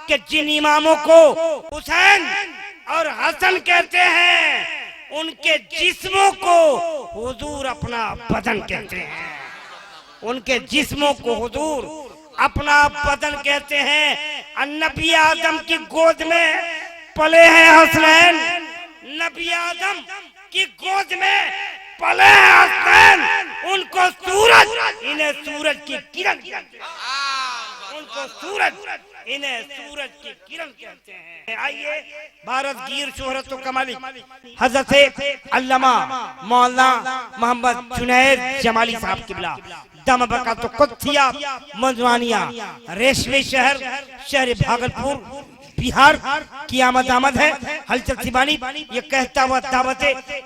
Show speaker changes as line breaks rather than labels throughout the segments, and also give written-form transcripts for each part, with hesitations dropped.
कि जिन इमामों को हुसैन और हसन कहते हैं उनके जिस्मों को हुजूर अपना बदन कहते हैं, उनके जिस्मों को हुजूर अपना बदन कहते हैं। नबी आदम की गोद में पले हैं हसनैन, नबी आदम की गोद में पले हैं हसनैन, उनको सूरज इन्हें सूरज की किरण कहते हैं, उनको सूरज इन्हें सूरज की किरण कहते हैं। आइए भारत गिर शोहरत कमाली हजरत अल्लामा मौलाना मोहम्मद जुनैद जमाली साहब किबला दम बका तो कुत्थिया मजवानिया रेशमी शहर भागलपुर बिहार की आमद है। हलचल सिबानी ये कहता हुआ दावत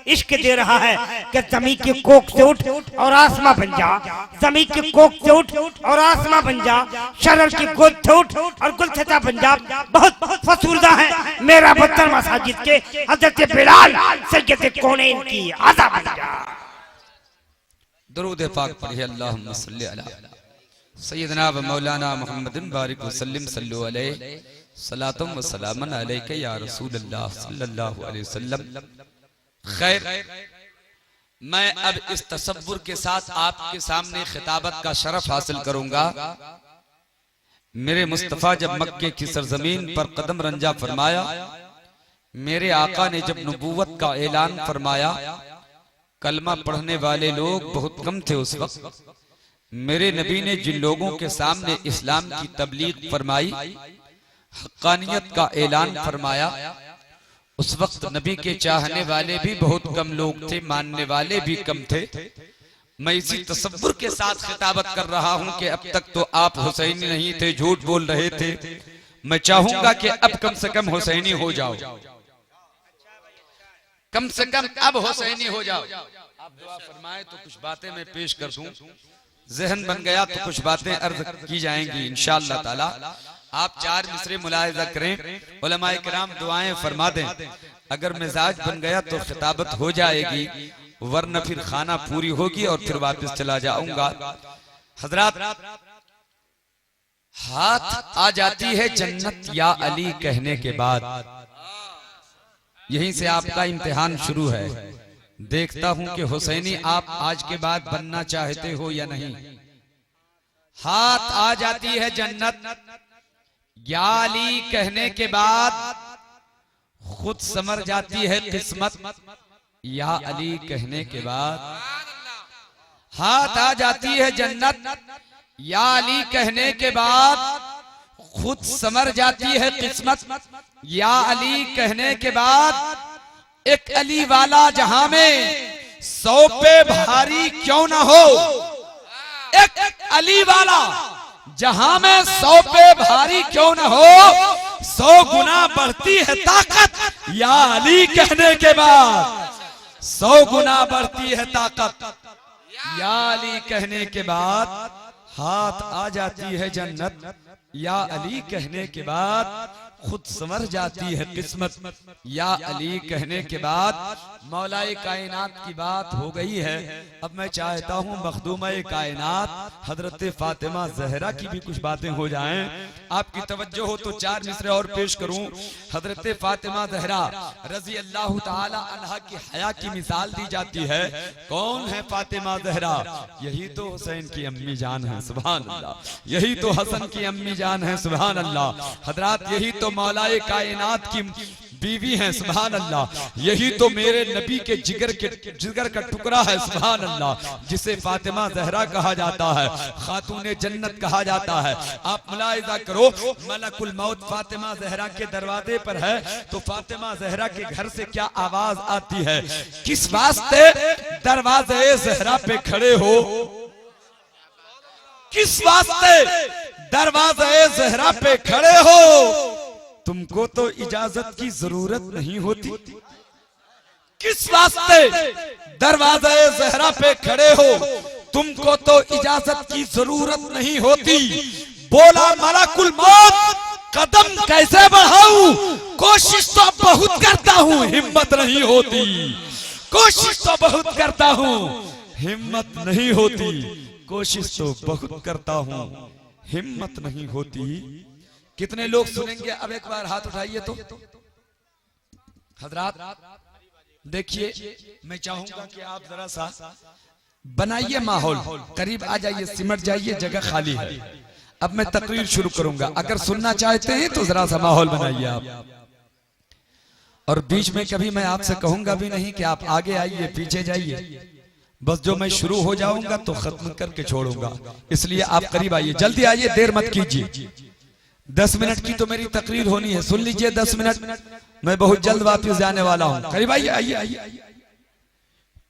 इश्क दे रहा है कि जमी की कोख से उठ और आसमां बन जा, जमी की कोख से उठ और आसमां बन जा, शरर की गोद से उठ और गुलछता बन जा। बहुत फसूरदा है मेरा वतन मसाजिद के हजरत बिलाल सैयद कौनैन की आज़ा बन जा।
दरूद पाक पढ़िए अल्लाहुम्मा सल्ली अला सय्यदना व मौलाना मुहम्मदिन बारिक वसल्लम सल्लु अलैहि सलातुम व सलामन अलैका या रसूल अल्लाह सल्लल्लाहु अलैहि वसल्लम। खैर, मैं अब इस तसव्वुर के साथ आपके सामने खिताबत का शरफ हासिल करूंगा। मेरे मुस्तफ़ा जब मक्के की सरजमीन पर कदम रंजा फरमाया, मेरे आका ने जब नबूवत का ऐलान फरमाया, कलमा पढ़ने वाले लोग बहुत कम थे उस वक्त। मेरे नबी ने जिन लोगों के सामने इस्लाम की तबलीग फरमाई, हक्कानियत का ऐलान फरमाया, उस वक्त नबी के चाहने वाले भी बहुत कम लोग थे, मानने वाले भी कम थे। मैं इसी तसव्वुर के साथ खिताबत कर रहा हूं कि अब तक तो आप हुसैनी नहीं थे, झूठ बोल रहे थे। मैं चाहूंगा कि अब कम से कम हुसैनी हो जाओ, कम से कम अब हुसैनी हो जाओ। आप दुआ फरमाए तो कुछ बातें मैं पेश कर दूं, जहन बन गया तो कुछ बातें अर्ज की जाएंगी इंशाअल्लाह ताला। आप चार मिसरे मुलाहिजा करें, उलमाए किराम दुआएं फरमा दें। अगर मिजाज बन गया तो खिताबत हो जाएगी, वरना फिर खाना पूरी होगी और फिर वापस चला जाऊंगा। हजरात, हाथ आ जाती है जन्नत या अली कहने के बाद, यहीं से आपका इम्तिहान शुरू है। देखता हूं कि हुसैनी आप आज के बाद बनना चाहते हो या नहीं। हाथ आ जाती है जन्नत या अली कहने के बाद, खुद समर जाती है किस्मत या अली कहने के बाद। हाथ आ जाती है जन्नत या अली कहने के बाद, खुद समर जाती है किस्मत या अली कहने के बाद। एक अली वाला जहां में 100 पे भारी क्यों ना हो, एक अली वाला जहां में 100 पे भारी क्यों न हो, 100 गुना बढ़ती है ताकत या अली कहने के बाद। 100 गुना बढ़ती है ताकत या अली कहने के बाद। हाथ आ जाती है जन्नत या अली कहने के बाद, खुद समर जाती है किस्मत या अली कहने के बाद। मौलाए कायनात की बात हो गई है, अब मैं चाहता हूँ मखदूमा कायनात हजरत फातिमा जहरा की भी कुछ बातें हो जाएं। आपकी तवज्जो हो तो चार मिसरे और पेश करूं। हजरत फातिमा जहरा रजी अल्लाह ताला अन्हा की हया की मिसाल दी जाती है। कौन है फातिमा जहरा? यही तो हुसैन की अम्मी जान है, सुभान अल्लाह। यही तो हसन की अम्मी जान है, सुभान अल्लाह। हजरात, यही तो मौलाए कायनात की बीवी हैं, सुभान अल्लाह। यही तो मेरे नबी के जिगर का टुकड़ा है, सुभान अल्लाह, जिसे फातिमा जहरा कहा जाता है, खातूने जन्नत कहा जाता है। आप मुलाहिजा करो, मलकुल मौत फातिमा जहरा के दरवाजे पर है तो फातिमा जहरा के घर से क्या आवाज आती है? किस वास्ते दरवाजे जहरा पे खड़े हो? किस वास्ते दरवाजे जहरा पे खड़े हो? तुमको तो इजाजत की जरूरत नहीं होती। किस वास्ते दरवाजे जहरा पे खड़े हो? तुमको तो इजाजत की जरूरत नहीं होती। बोला मलकुल मौत, कदम कैसे बढ़ाऊं? कोशिश तो बहुत करता हूं, हिम्मत नहीं होती। कोशिश तो बहुत करता हूं, हिम्मत नहीं होती। कोशिश तो बहुत करता हूं, हिम्मत नहीं होती। कितने लोग सुनेंगे? अब एक बार हाथ उठाइए तो। हजरात देखिए, मैं चाहूंगा कि आप जरा सा बनाइए माहौल, करीब आ जाइए, सिमट जाइए, जगह खाली है। अब मैं तकरीर शुरू करूंगा, अगर सुनना चाहते हैं तो जरा सा माहौल बनाइए आप। और बीच में कभी मैं आपसे कहूंगा भी नहीं कि आप आगे आइए पीछे जाइए, बस जो मैं शुरू हो जाऊंगा तो खत्म करके छोड़ूंगा। इसलिए आप करीब आइए, जल्दी आइए, देर मत कीजिए। 10 मिनट की तो मेरी तकरीर होनी है, सुन लीजिए 10 मिनट, मैं बहुत जल्द वापस जाने वाला हूं। करीब आइए, आइए आइए।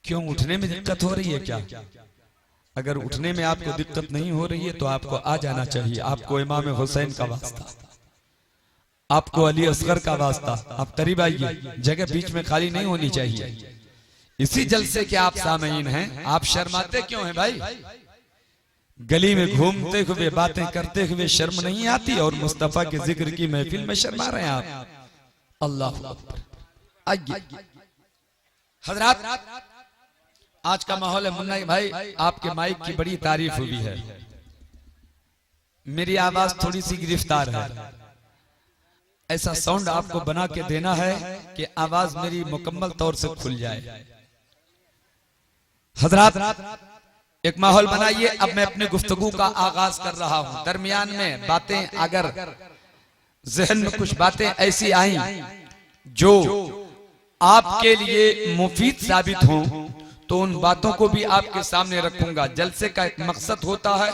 क्यों, उठने में दिक्कत हो रही है क्या? अगर उठने में आपको दिक्कत नहीं हो रही है तो आपको आ जाना चाहिए। आपको इमाम हुसैन का वास्ता, आपको अली असगर का वास्ता, आप करीब आइए, जगह बीच में खाली नहीं होनी चाहिए। इसी जलसे के आप सामीन हैं, आप शर्माते क्यों हैं भाई? गली में घूमते हुए बातें करते हुए शर्म नहीं आती, और मुस्तफा के जिक्र की महफिल में शर्मा रहे हैं आप। अल्लाह अकबर। आइए हजरात, आज का माहौल है। मुन्ना भाई, आपके माइक की बड़ी तारीफ हुई है, मेरी आवाज थोड़ी सी गिरफ्तार है। ऐसा साउंड आपको बना के देना है कि आवाज मेरी मुकम्मल तौर से खुल जाए। हजरात एक माहौल बनाइए। अब मैं अपनी गुफ्तगू का आगाज कर रहा हूं। दरमियान में बातें, अगर जहन में कुछ बातें ऐसी आई जो आपके लिए मुफीद साबित हों तो उन बातों को भी आपके सामने रखूंगा। जलसे का एक मकसद होता है,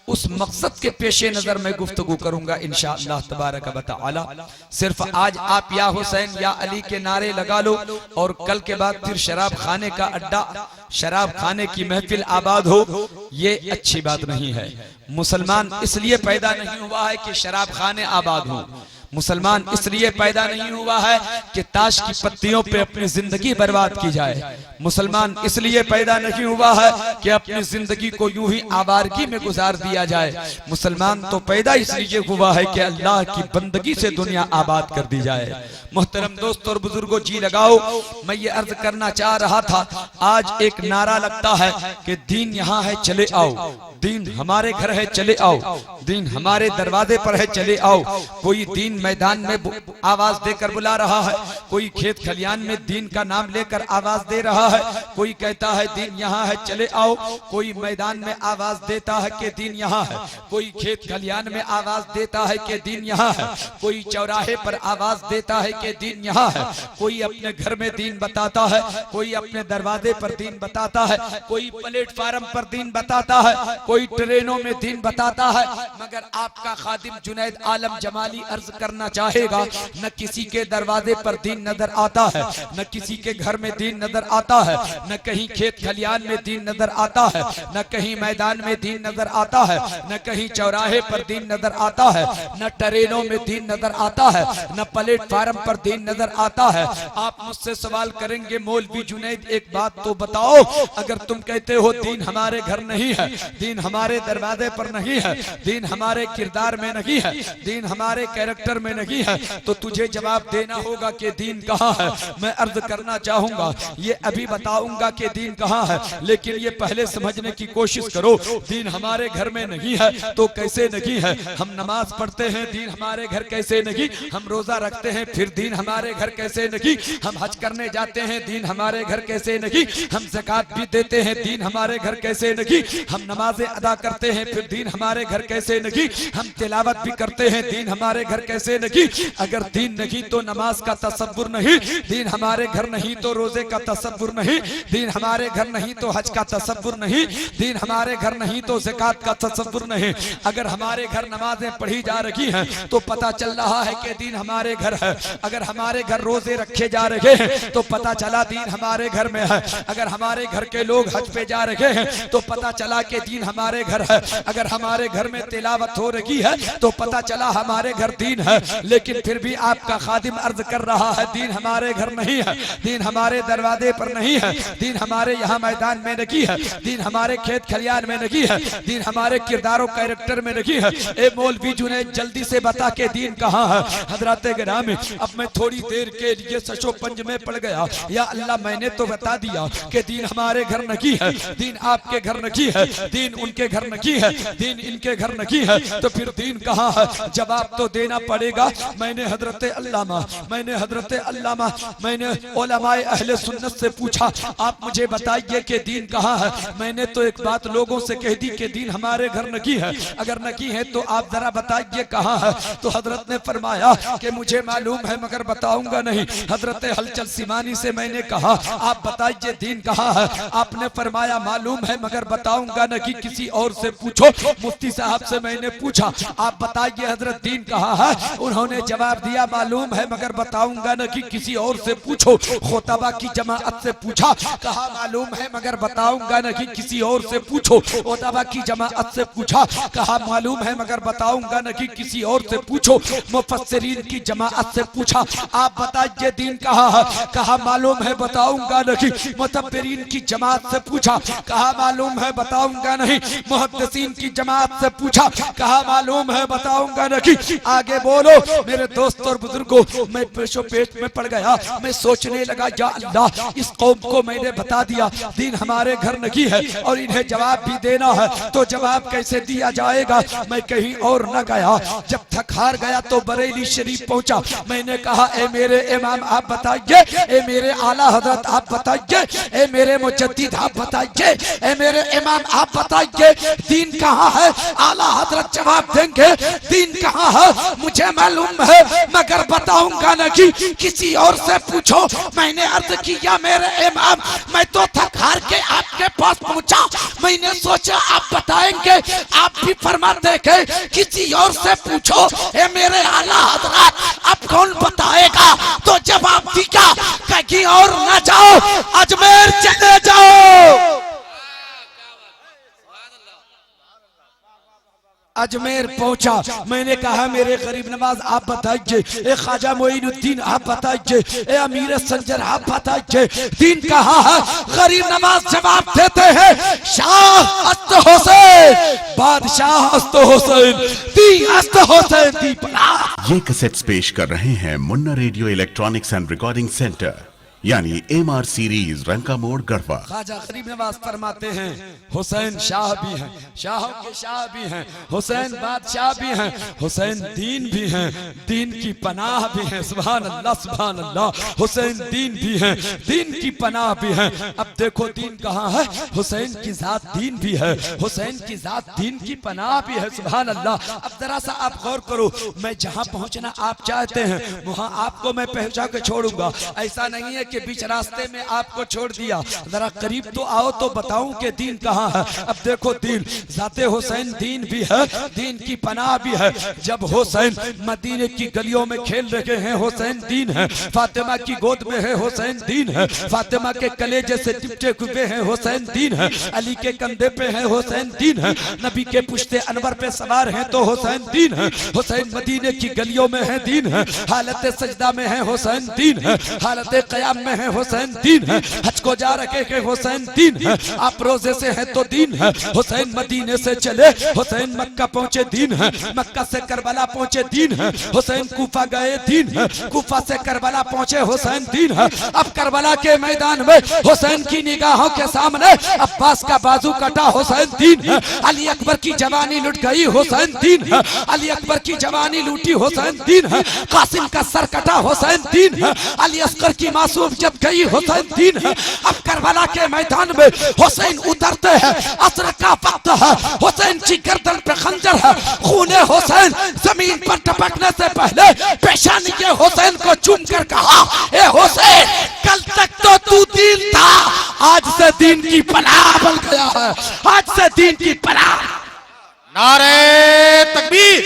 उस मकसद के पेशे नजर मैं गुफ्तगू करूंगा इंशाअल्लाह तबारक व तआला। सिर्फ आज आप या हुसैन या अली के नारे लगा लो और कल के बाद फिर शराब खाने का अड्डा, शराब खाने की महफिल आबाद हो, ये अच्छी बात नहीं है। मुसलमान इसलिए पैदा नहीं हुआ है कि शराब खाने आबाद हो। मुसलमान इसलिए पैदा नहीं हुआ है कि ताश की पत्तियों पे अपनी जिंदगी बर्बाद की जाए। मुसलमान इसलिए पैदा नहीं हुआ है कि अपनी जिंदगी को यूं ही आवारगी में गुजार दिया जाए। मुसलमान तो पैदा इसलिए हुआ है कि अल्लाह की बंदगी से दुनिया आबाद कर दी जाए। मोहतरम दोस्तों और बुजुर्गों, जी लगाओ। मैं ये अर्ज करना चाह रहा था, आज एक नारा लगता है कि दीन यहाँ है चले आओ, दीन हमारे घर है चले आओ, दीन हमारे दरवाजे पर है चले आओ। कोई दीन मैदान में आवाज देकर बुला रहा है, कोई खेत खलियान में दीन का नाम लेकर आवाज दे रहा है। कोई कहता है दीन यहाँ है चले आओ, कोई मैदान में आवाज देता है कि दीन यहाँ है, कोई खेत खलियान में आवाज देता है कि दीन यहाँ है, कोई चौराहे पर आवाज देता है कि दीन यहाँ है, कोई अपने घर में दीन बताता है, कोई अपने दरवाजे पर दीन बताता है, कोई प्लेटफार्म पर दीन बताता है, कोई ट्रेनों में दीन बताता है। मगर आपका खादिम जुनैद आलम जमाली अर्ज करना चाहेगा, न किसी के दरवाजे पर दीन नजर आता है, न किसी के घर में दीन नजर आता है, न कहीं खेत खलियान में दीन नजर आता है, न कहीं मैदान में दीन नजर आता है, न कहीं चौराहे पर दीन नजर आता है, न ट्रेनों में दीन नजर आता है, न प्लेटफार्म पर दीन नजर आता है। आप मुझसे सवाल करेंगे, मौलवी जुनैद एक बात तो बताओ, अगर तुम कहते हो दीन हमारे घर नहीं है, दीन हमारे दरवाजे पर नहीं है, दीन हमारे किरदार में नहीं है, दीन हमारे कैरेक्टर में नहीं है, तो तुझे जवाब देना होगा कि दीन कहाँ है। मैं अर्ज करना चाहूंगा, ये अभी बताऊंगा कि दीन कहाँ है, लेकिन ये पहले समझने की कोशिश करो, दीन हमारे घर में नहीं है तो कैसे नहीं है। हम नमाज पढ़ते हैं, दीन हमारे घर कैसे नहीं, हम रोजा रखते हैं, फिर दीन हमारे घर कैसे नहीं, हम हज करने जाते हैं, दीन हमारे घर कैसे नहीं, हम ज़कात भी देते हैं, दीन हमारे घर कैसे नहीं, हम नमाजें अदा करते हैं, फिर दीन हमारे घर कैसे नहीं, हम तिलावत भी करते हैं, दीन हमारे घर कैसे नहीं। अगर दीन नहीं तो नमाज का तसव्वुर नहीं, दीन हमारे घर नहीं तो रोजे का तसव्वुर नहीं, दीन हमारे घर नहीं तो हज का तसव्वुर नहीं, दीन हमारे घर नहीं तो ज़कात का तसव्वुर नहीं। अगर हमारे घर नमाजें पढ़ी जा रही हैं तो पता चल रहा है कि दीन हमारे घर है। अगर हमारे घर रोजे रखे जा रहे हैं तो पता चला दीन हमारे घर में है। अगर हमारे घर के लोग हज पे जा रहे हैं तो पता चला कि दीन हमारे घर है। अगर हमारे घर में तिलावत हो रही है तो पता चला हमारे घर दीन है। लेकिन फिर भी आपका खादिम अर्ज कर रहा है, दीन हमारे घर नहीं है, दीन हमारे दरवाजे पर नहीं है, दीन हमारे यहाँ मैदान में नहीं है, दीन हमारे खेत खलियान में नहीं है, दीन हमारे किरदारों कैरेक्टर में नहीं है। ए मौलवी जुनैद जल्दी से बता के दीन कहाँ है। हजरत गिरामी, अब मैं थोड़ी देर के लिए सचो पंज में पड़ गया। या अल्लाह, मैंने तो बता दिया कि दीन हमारे घर नहीं है, दीन आपके घर नहीं है, दीन उनके घर नहीं है, दीन इनके घर नहीं है, तो फिर दीन कहाँ है? जवाब तो देना पड़ेगा। मैंने हजरत अल्लामा मैंने उलमाए अहले सुन्नत से पूछा, आप मुझे बताइए कि दीन कहाँ है? मैंने तो एक बात लोगों से कह दी कि दीन हमारे घर नहीं है। अगर नहीं है तो आप जरा बताइए कहाँ है? तो हजरत ने फरमाया कि मुझे मालूम है मगर बताऊंगा नहीं। हजरत हलचल सिमानी से मैंने कहा, आप बताइए दीन कहाँ है? आपने फरमाया मालूम है मगर बताऊंगा नहीं, किसी और से पूछो। मुफ्ती साहब से मैंने पूछा, आप बताइए हजरत दीन कहाँ है? उन्होंने जवाब दिया मालूम है मगर बताऊंगा नहीं, किसी और से पूछो। खोतबा की जमाअत से पूछा, कहा मालूम है मगर बताऊंगा नहीं, किसी और से पूछो। खोतबा की जमाअत से पूछा, कहा मालूम है मगर बताऊंगा नहीं, किसी और से पूछो। मुफस्सिरीन की जमाअत से पूछा, आप बताइए दीन कहाँ है? कहा मालूम है बताऊंगा नहीं। मुतब्बिरीन की जमात से पूछा, कहा मालूम है बताऊंगा नहीं। मुहद्दिसीन की जमात से पूछा, कहा मालूम है बताऊंगा नहीं। आगे बोलो मेरे दोस्तों और बुजुर्गों, मैं पेशो पेश में पड़ गया। मैं सोचने लगा, या अल्लाह, इस कौम को मैंने बता दिया दीन हमारे घर नहीं है और इन्हें जवाब भी देना है, तो जवाब कैसे दिया जाएगा? मैं कहीं और न गया। जब थक हार गया तो बरेली शरीफ पहुंचा। मैंने कहा, ए मेरे इमाम आप बताइए, ए मेरे आला हजरत आप बताइए, ए मेरे मुजद्दिद आप बताइए, ए मेरे इमाम आप बताइए दीन कहाँ है? आला हजरत जवाब देंगे दीन कहाँ है? मुझे मालूम है मगर बताऊंगा नहीं, किसी और से पूछो। मैंने अर्ज किया, मेरे इमाम मैं तो थक हार के आपके पास पहुंचा। मैंने सोचा आप बताएंगे, आप भी फरमाते हैं किसी और से पूछो। ए मेरे आला हजरत अब कौन बताएगा? तो जवाब दिया, कहीं और न जाओ, अजमेर चले जाओ। अजमेर पहुंचा। मैंने कहा मेरे गरीब नवाज आप बताइए, ए ख्वाजा मोइनुद्दीन आप बताइए, ए अमीर संजर आप बताइए दीन कहाँ है? गरीब नवाज जवाब देते हैं, शाह अस्त हुसैन, बादशाह अस्त हुसैन, दी अस्त हुसैन दी पला।
ये कैसेट्स पेश कर रहे हैं Munna radio electronics and recording centre, यानी MR सीरीज रंका मोड़ गढ़वा।
ख्वाजा गरीब नवाज फरमाते हैं, हुसैन शाह भी हैं, शाहों के शाह भी हैं, हुसैन बादशाह भी हैं, हुसैन दीन भी हैं, दीन की पनाह भी हैं। सुभान अल्लाह, सुभान अल्लाह। हुसैन दीन भी हैं, दीन की पनाह भी हैं। अब देखो दीन कहाँ है? हुसैन की जात दीन भी है, हुसैन की जात दीन की पनाह भी है। सुभान अल्लाह। अब जरा सा आप गौर करो, मैं जहाँ पहुँचना आप चाहते हैं वहाँ आपको मैं पहुँचा के छोड़ूंगा। ऐसा नहीं है कि बीच रास्ते में आपको छोड़ दिया। जरा करीब तो आओ तो बताऊं कि दीन कहाँ है। अब देखो दीन जाते हुसैन दीन भी है, दीन की पनाह भी है। जब हुसैन मदीने की गलियों में खेल रहे हैं, हुसैन दीन है। फातिमा की गोद में है, हुसैन दीन है। फातिमा के कलेजे से टिपटे हुए हैं, हुसैन दीन है। अली के कंधे पे है, हुसैन दीन है। नबी के पुश्ते अनवर पे सवार हैं तो हुसैन दीन है। हुसैन मदीने की गलियों में है, दीन है। हालत सजदा में है, हुसैन दीन है। हालत क़याम में है, हुसैन दीन है। हज को जा रखे के हुसैन दीन है। आप रोजे से है तो दीन है। हुसैन मदीने से चले, हुसैन मक्का पहुंचे, दीन है। मक्का से करबला पहुंचे, दीन है। हुसैन कूफा गए, दीन है। कूफा से करबला पहुंचे, हुसैन दीन है। अब करबला के मैदान में हुसैन की निगाहों के सामने अब्बास का बाजू कटा, हुसैन दीन है। अली अकबर की जवानी लुट गई, हुसैन दीन है। अली अकबर की जवानी लूटी, हुसैन दीन है। कासिम का सर कटा, हुसैन दीन है। अली असगर की मासूम जब गई, हुसैन दीन है। अब करबला के मैदान में हुसैन उतरते हैं, असर का वक्त है। हुसैन की गर्दन पे खंजर है, खूने हुसैन जमीन पर टपकने से पहले पेशानी के हुसैन को चूम कर कहा, ए हुसैन कल तक तो तू दीन था, आज से दीन की पनाह बन गया है, आज से दीन की पनाह।
नारे तकबीर,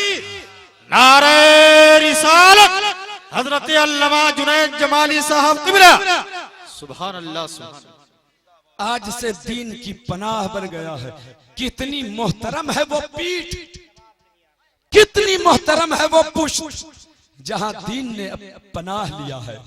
नारे रिसालत, हजरत अल्लामा जुनैद जमाली साहब किबला। सुभान अल्लाह, सुभान।
आज से दीन की पनाह बन गया है। कितनी मोहतरम है वो पीठ, कितनी मोहतरम है वो पुष्ट, जहां दीन ने पनाह लिया है,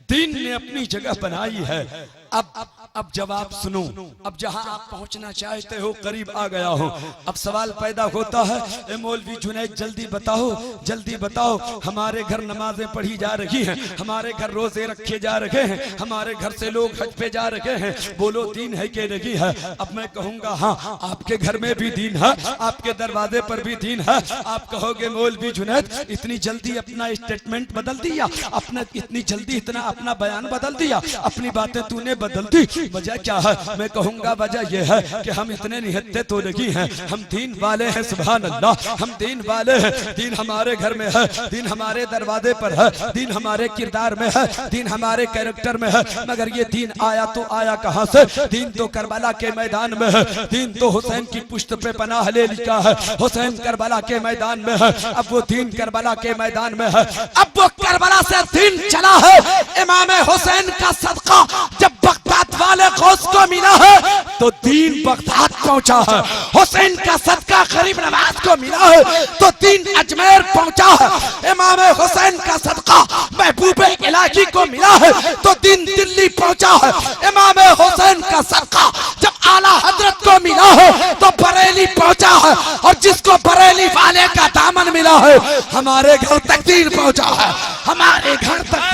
दीन ने अपनी जगह बनाई है। अब जवाब सुनो। अब जहां आप पहुंचना चाहते हो करीब आ गया हो। अब सवाल पैदा होता है, ए मौलवी जुनैद जल्दी बताओ, जल्दी बताओ, हमारे घर नमाजें पढ़ी जा रही हैं, हमारे घर रोजे रखे जा रहे हैं, हमारे घर से लोग हज पे जा रहे हैं, बोलो दीन है कि नहीं है? अब मैं कहूंगा हाँ, आपके घर में भी दीन है, आपके दरवाजे पर भी दीन है। आप कहोगे मौलवी जुनैद इतनी जल्दी अपना स्टेटमेंट बदल दिया, अपना इतनी जल्दी इतना अपना बयान बदल दिया, अपनी बातें तूने बदल दी, वजह क्या है? मैं कहूंगा वजह यह है कि हम इतने निहत्ते तो नहीं हैं, हम दीन वाले हैं। सुभान अल्लाह, हम दीन वाले हैं। दीन हमारे घर में है, दीन हमारे दरवाजे पर है, दीन हमारे किरदार में है, दीन हमारे कैरेक्टर में है। मगर ये दीन आया तो आया कहां से? दीन तो करबला के मैदान में है, दीन तो हुसैन की पुश्त पे पनाह ले लिया है, हुसैन करबला के मैदान में है। अब वो दीन करबला के मैदान में है, अब वो करबला से दीन चला है। इमाम हुसैन का सदका जब बगदाद वाले गौस को मिला है तो दीन बगदाद पहुंचा है। हुसैन का सदका गरीब नवाज को मिला है तो दीन अजमेर पहुंचा है। इमाम हुसैन का सदका महबूब इलाही को मिला है तो दीन दिल्ली पहुंचा है। इमाम हुसैन का सदका जब आला हजरत को मिला है तो बरेली पहुंचा है, और जिसको बरेली वाले का दामन मिला है हमारे घर तक दीन पहुंचा है, हमारे घर तक।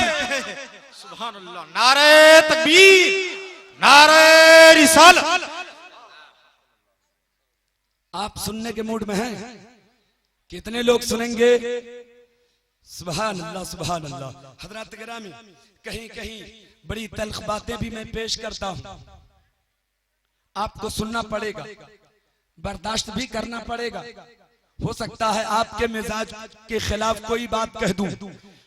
सुभान अल्लाह, नारे तकबीर, नारे रिसालत।
आप सुनने के मूड में हैं? कितने लोग सुनेंगे? सुभान अल्लाह, सुभान अल्लाह। हजरत गिरामी, कहीं कहीं बड़ी तल्ख बातें भी मैं पेश करता हूं, आपको सुनना पड़ेगा, बर्दाश्त भी करना पड़ेगा। हो सकता है आपके मिजाज के खिलाफ कोई बात कह दूं,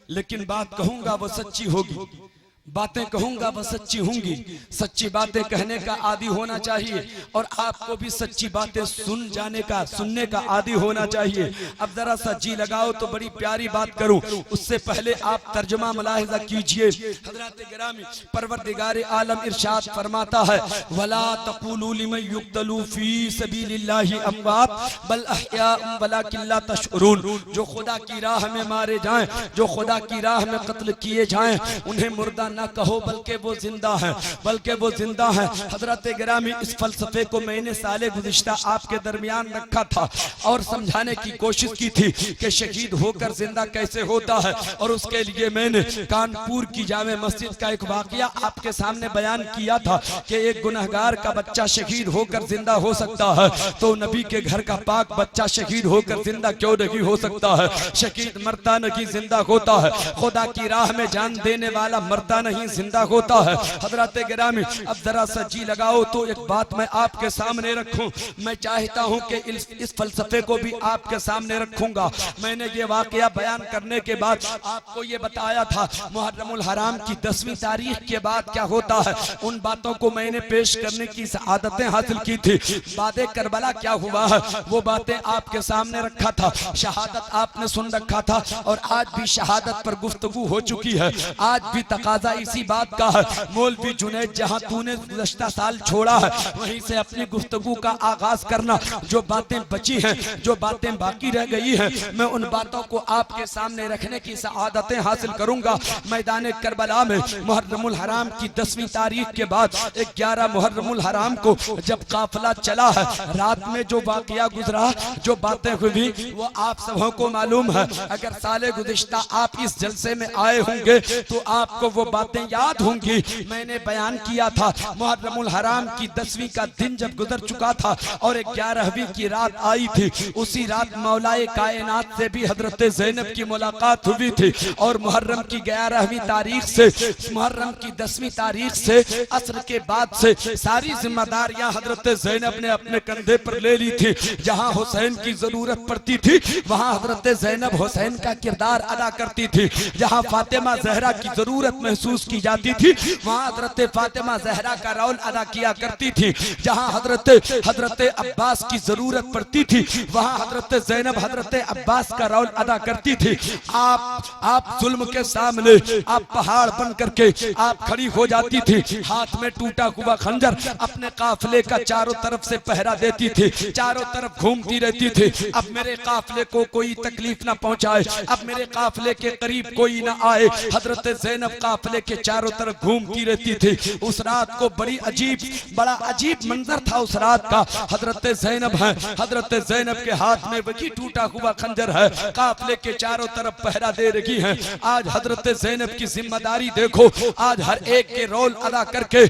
लेकिन बात कहूंगा वो सच्ची होगी, बातें कहूंगा वो सच्ची होंगी। सच्ची बातें कहने का आदी होना चाहिए और आपको भी सच्ची बातें सुनने का आदी होना चाहिए। अब जरा सा जी लगाओ तो बड़ी प्यारी बात करूं, उससे पहले आप तर्जुमा मुलाहिजा कीजिए। हज़रात गिरामी, परवरदिगार आलम इरशाद फरमाता है, वला तक़ूलू लिमन युक़्तलू फी सबीलिल्लाहि अमवात बल अहयाउम वलाकिन ला तशउरून। जो खुदा की राह में मारे जाएं, जो खुदा की राह में कत्ल किए जाएं, उन्हें मुर्दा ना कहो बल्कि वो जिंदा है, बल्कि वो जिंदा है। हजरत गिरामी, इस फलसफे को मैंने साले गुज़िश्ता आपके दरमियान रखा था और समझाने की कोशिश की थी कि शहीद होकर जिंदा कैसे होता है, और उसके लिए मैंने कानपुर की जामे मस्जिद का एक वाकया आपके सामने बयान किया था कि एक गुनहगार का बच्चा शहीद होकर जिंदा हो सकता है, तो नबी के घर का पाक बच्चा शहीद होकर जिंदा क्यों नहीं हो सकता है? शहीद मरता नहीं, जिंदा होता है। खुदा की राह में जान देने वाला मरता नहीं, जिंदा होता है। हजरत गिरामी, अब जरा सा जी लगाओ तो एक बात मैं आपके सामने रखूं। मैं चाहता हूं कि इस फलसफे को भी आपके सामने रखूंगा। मैंने ये वाकया बयान करने के बाद आपको ये बताया था मुहर्रमुल हराम की 10वीं तारीख के बाद क्या होता है, उन बातों को मैंने पेश करने की सआदतें हासिल की थी। बादे करबला क्या हुआ है वो बातें आपके सामने रखा था, शहादत आपने सुन रखा था, और आज भी शहादत पर गुफ्तगू हो चुकी है। आज भी तकाजा इसी बात का है। मौलवी जुनैद, जहां तूने गुज़श्ता साल छोड़ा है वहीं से अपनी गुफ्तगू का आगाज करना। जो बातें बची हैं, जो बातें बाकी रह गई हैं, मैं उन बातों को आपके सामने रखने की सआदतें हासिल करूंगा। मैदान करबला में मुहर्रमुल हराम की 10वीं तारीख के बाद 11 मुहर्रमुल हराम को जब काफिला चला है, रात में जो वाकया गुजरा, जो बातें हुई, वो आप सबों को मालूम है। अगर साले गुज़िश्ता आप इस जलसे में आए होंगे तो आपको वो बातें याद होंगी। मैंने बयान किया था मुहर्रमुल हराम की 10वीं का दिन जब गुजर चुका था और 11वीं की रात आई थी, उसी रात मौलाए कायनात से भी हजरत ज़ैनब की मुलाकात हुई थी, और मुहर्रम की 11वीं तारीख से मुहर्रम की 10वीं तारीख से असर के बाद से सारी जिम्मेदारियां हजरत ज़ैनब ने अपने कंधे पर ले ली थी। जहां हुसैन की जरूरत पड़ती थी वहां हजरत ज़ैनब हुसैन का किरदार अदा करती थी। जहां फातिमा ज़हरा की जरूरत महसूस की जाती थी वहां हजरत फातिमा ज़हरा का रोल अदा किया करती थी। जहां हजरत अब्बास की जरूरत पड़ती थी वहां हजरत ज़ैनब हजरत अब्बास का रोल अदा करती थी। आप जुल्म के सामने आप पहाड़ बन करके आप खड़ी हो जाती थी, हाथ में टूटा हुआ खंजर अपने काफिले का चारों तरफ से पहरा देती थी, चारों तरफ घूमती रहती थी। अब मेरे काफिले को कोई तकलीफ ना पहुंचाए, अब मेरे काफिले के करीब कोई ना आए। हजरत ज़ैनब काफिले के चारों तरफ घूमती रहती थी। उस रात को बड़ा अजीब मंजर था उस रात का। हजरत ज़ैनब है, हजरत ज़ैनब के हाथ में वही टूटा हुआ खंजर है, काफले के चारों तरफ पहरा दे रही है। आज हजरत ज़ैनब की जिम्मेदारी देखो, आज हर एक के रोल अदा करके,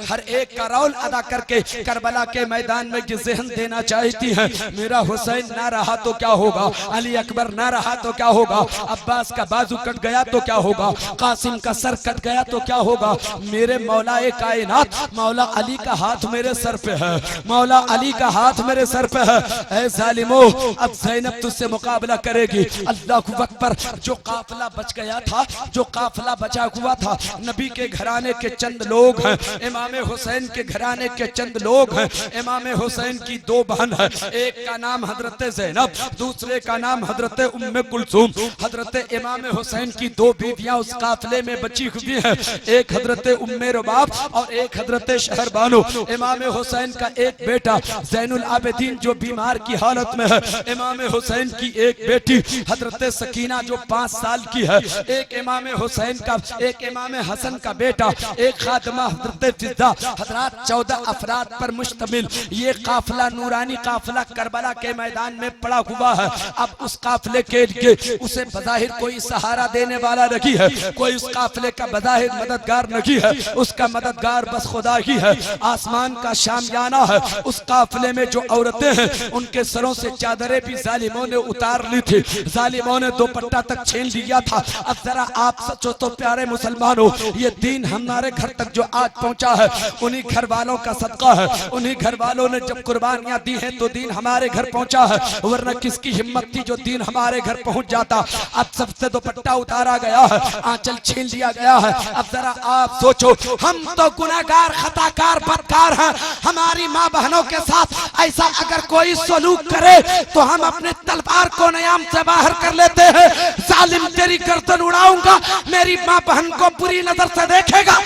हर एक का रोल अदा करके करबला के मैदान में ये ज़हन देना चाहती है, मेरा हुसैन ना रहा तो क्या होगा, अली अकबर ना रहा तो क्या होगा, अब्बास का बाजू कट गया तो क्या होगा, कासिम का सर कट गया तो क्या होगा, मेरे मौलाए कायनात मौला अली का हाथ मेरे सर पे है, मौला अली का हाथ मेरे सर पे है। ऐ जालिमो, अब ज़ैनब तुझसे मुकाबला करेगी। अल्लाहु अकबर। जो काफिला बच गया था, जो काफिला बचा हुआ था, नबी के घराने के चंद लोग हैं, इमाम हुसैन के घराने के चंद लोग हैं। इमाम हुसैन की दो बहन है, एक का नाम हजरत ज़ैनब, दूसरे का नाम हजरत उम्मे कुलसूम। हजरत इमाम हुसैन की दो बीवियां उस काफिले में बची हुई हैं, एक हजरत उम्मे रुबाब और एक हजरत शहरबानो। इमाम हुसैन का एक बेटा ज़ैनुल आबिदीन जो बीमार की हालत में है, इमाम हुसैन की एक बेटी हजरत सकीना जो 5 साल की है, एक इमाम हुसैन का, एक इमाम हसन का बेटा, एक खातिमा हजरत फिज़ा। हजरात 14 अफराद पर मुश्तमिल ये काफिला, नूरानी काफिला करबला के मैदान में पड़ा हुआ है। अब उस काफिले के लिए उसे बज़ाहिर कोई सहारा देने वाला नहीं है, कोई उस काफिले का बज़ाहिर मददगार नहीं है, उसका मददगार बस खुदा ही है। आसमान का शामियाना है, उस काफिले में जो औरतें हैं उनके सरों से चादरें भी जालिमों ने उतार ली थी, जालिमों ने दुपट्टा तक छीन लिया था। अब जरा आप सचो तो प्यारे मुसलमानों, ये दीन हमारे घर तक जो आज पहुंचा है उन्हीं घर वालों का सदका है, उन्हीं घर वालों ने जब कुर्बानियां दी हैं तो दीन हमारे घर पहुंचा है, वरना किसकी हिम्मत थी जो दीन हमारे घर पहुंच जाता। अब सबसे दुपट्टा उतारा गया है, आंचल छीन लिया गया है। अब जरा आप सोचो, हम तो गुनाहगार, खताकार, बदकार हैं, हमारी माँ बहनों के साथ ऐसा अगर कोई सलूक करे तो हम अपने तलवार को नयाम से बाहर कर लेते हैं। जालिम तेरी गर्दन उड़ाऊंगा, मेरी माँ बहन को बुरी नजर से देखेगा,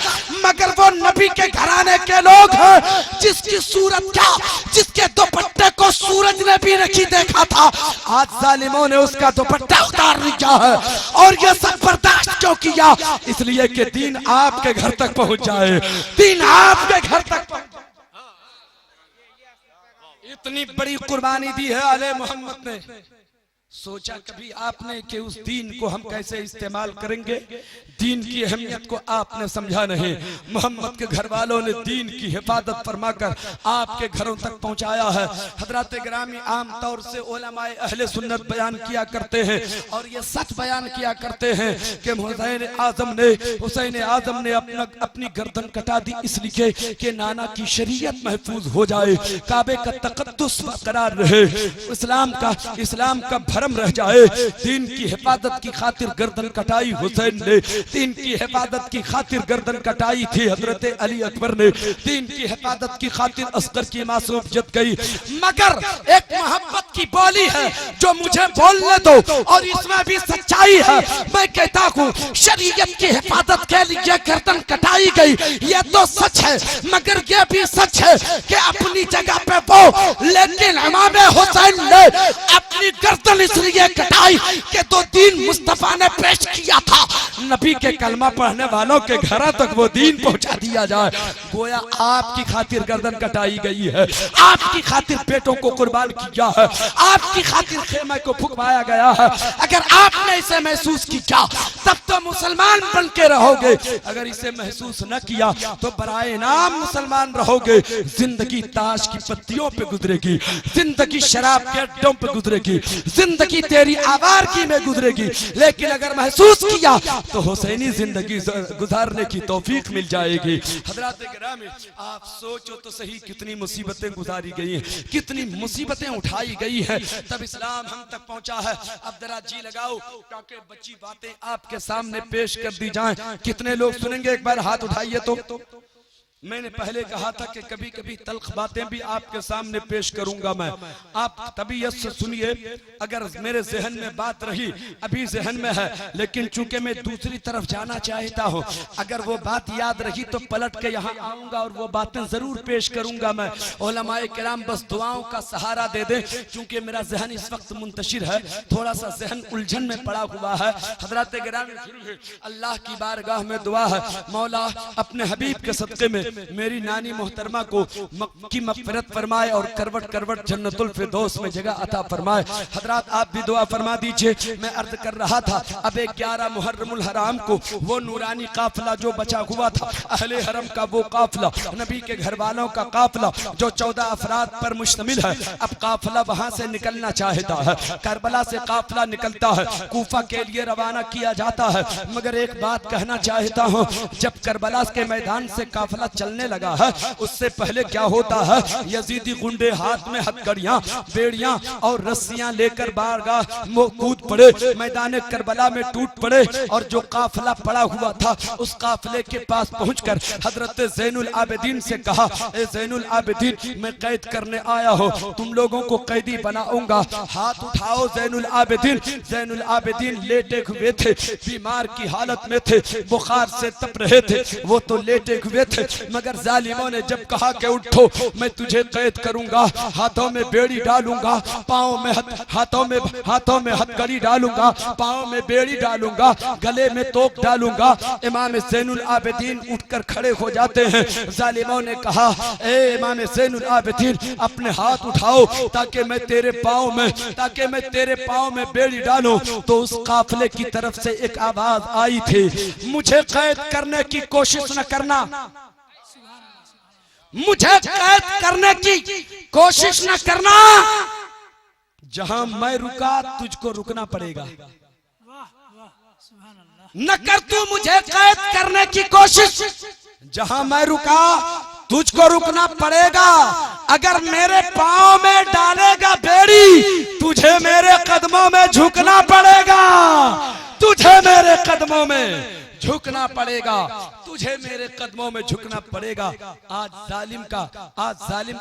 मगर वो नबी के घराने के लोग हैं जिसकी सूरत क्या, जिसके दुपट्टे को सूरज ने भी नहीं देखा था, आज जालिमों ने उसका दुपट्टा उतार लिया है। और ये सब बर्दाश्त क्यों किया? इसलिए कि दीन आपके घर तक पहुंच जाए, दीन आपके घर तक पहुंच। इतनी बड़ी कुर्बानी दी है आले मोहम्मद ने। सोचा कभी आपने कि उस दीन को हम कैसे इस्तेमाल करेंगे? दीन की अहमियत को आपने समझा नहीं। मोहम्मद के घर वालों ने दीन की हिफाजत फरमाकर आपके घरों तक पहुंचाया है। हजरत गिरामी आम तौर से उलमाए अहले सुन्नत बयान किया करते हैं और ये सच बयान किया करते हैं कि हुसैन आजम ने अपनी गर्दन कटा दी इसलिए कि नाना की शरीयत महफूज हो जाए, काबे का तकद्दुस बरकरार रहे, इस्लाम का भरम रह जाए। दीन की हिफाजत की खातिर गर्दन कटाई हुसैन ने, दीन की हिफाजत की खातिर गर्दन कटाई थी हजरत अली अकबर ने, दीन की हिफाजत की खातिर असगर की मासूमियत गई। मगर एक मोहब्बत की बोली है जो मुझे बोलने दो और इसमें भी सच्चाई है। मैं कहता हूँ शरीयत की हिफाजत के लिए गर्दन कटाई गई, ये तो सच है, मगर ये भी सच है कि अपनी जगह पे वो, लेकिन इमाम हुसैन ने अपनी गर्दन इसलिए कटाई कि तो दीन मुस्तफा ने पेश किया था, नबी के कलमा पढ़ने वालों के घर तक वो दीन पहुंचा दिया जाए। गोया आपकी खातिर गर्दन कटाई गई है, आपकी खातिर पेटों को कुर्बान किया है, आपकी खातिर खेमे को फुकवाया गया है। अगर आपने इसे महसूस किया तब तो मुसलमान बन के रहोगे, अगर इसे महसूस न किया तो बराए नाम मुसलमान रहोगे। जिंदगी ताश की पत्तियों पे गुजरेगी, जिंदगी शराब के अड्डों पे गुजरेगी, जिंदगी तेरी आवारगी में गुजरेगी। लेकिन अगर महसूस किया तो हुसैनी जिंदगी गुजारने की तौफीक मिल जाएगी। हजरात गिरामी, आप सोचो तो सही कितनी मुसीबतें गुजारी गई हैं, कितनी मुसीबतें उठाई गई हैं, तब इस्लाम हम तक पहुंचा है। अब जरा जी लगाओ ताकि बच्ची बातें आपके सामने पेश कर दी जाएं। कितने लोग सुनेंगे? एक बार हाथ उठाइए तो
मैंने पहले कहा था कि कभी कभी तल्ख बातें भी आपके सामने पेश करूंगा मैं, आप तबीयत से सुनिए। अगर मेरे जहन में बात रही, अभी जहन में है, लेकिन चूंकि मैं दूसरी तरफ जाना चाहता हूं, अगर वो बात याद रही तो पलट के यहाँ आऊंगा और वो बातें जरूर पेश करूंगा मैं। उलमाए किराम बस दुआओं का सहारा दे दें, चूंकि मेरा जहन इस वक्त मुंतशिर है, थोड़ा सा जहन उलझन में पड़ा हुआ है। हजरत गिरामी अल्लाह की बारगाह में दुआ है, मौला अपने हबीब के सदक़े में मेरी नानी मोहतरमा को की मग़फ़िरत फरमाए और करवट करवट जन्नतुल फिरदौस में जगह अता फरमाए। हजरात आप भी दुआ फरमा दीजिए। मैं अर्ज कर रहा था, अब 11 मुहर्रमुल हराम को वो नूरानी काफिला जो बचा हुआ था, अहले हरम का वो काफिला, नबी के घर वालों का काफिला जो 14 अफराद पर मुश्तमिल है, अब काफिला वहां से निकलना चाहता है। करबला से काफिला निकलता है, कूफा के लिए रवाना किया जाता है। मगर एक बात कहना चाहता हूँ, जब करबला के मैदान से काफिला चलने लगा है, उससे पहले क्या होता है, यजीदी गुंडे हाथ में हथकड़ियां, बेड़ियां और रस्सियां लेकर बारगाह कूद पड़े, मैदान करबला में टूट पड़े। और जो काफिला पड़ा हुआ था, उस काफिले के पास पहुंचकर हजरत ज़ैनुल आबिदीन से कहा, ए ज़ैनुल आबिदीन, मैं कैद करने आया हूँ, तुम लोगों को कैदी बनाऊंगा, हाथ उठाओ। ज़ैनुल आबिदीन लेटे हुए थे, बीमार की हालत में थे, बुखार से तप रहे थे, वो तो लेटे हुए थे। मगर जालिमों ने जब कहा कि उठो, मैं तुझे कैद करूंगा, हाथों में बेड़ी डालूंगा, हाथों में हथकड़ी डालूंगा, पाँव में बेड़ी डालूंगा, गले में तोप डालूंगा। इमाम ज़ैनुल आबिदीन उठकर खड़े हो जाते हैं। जालिमों ने कहा, ए इमाम ज़ैनुल आबिदीन, अपने हाथ उठाओ ताकि मैं तेरे पाँव में बेड़ी डालूं। तो उस काफिले की तरफ से एक आवाज आई थी, मुझे कैद करने की कोशिश न करना, मुझे कैद करने की कोशिश न करना, जहां मैं रुका तुझको रुकना पड़ेगा। न कर तू मुझे कैद करने की कोशिश, जहां मैं रुका तुझको रुकना पड़ेगा। अगर मेरे पाँव में डालेगा बेड़ी, तुझे मेरे कदमों में झुकना पड़ेगा, तुझे मेरे कदमों में झुकना पड़ेगा, तुझे मेरे कदमों में झुकना पड़ेगा। आज जालिम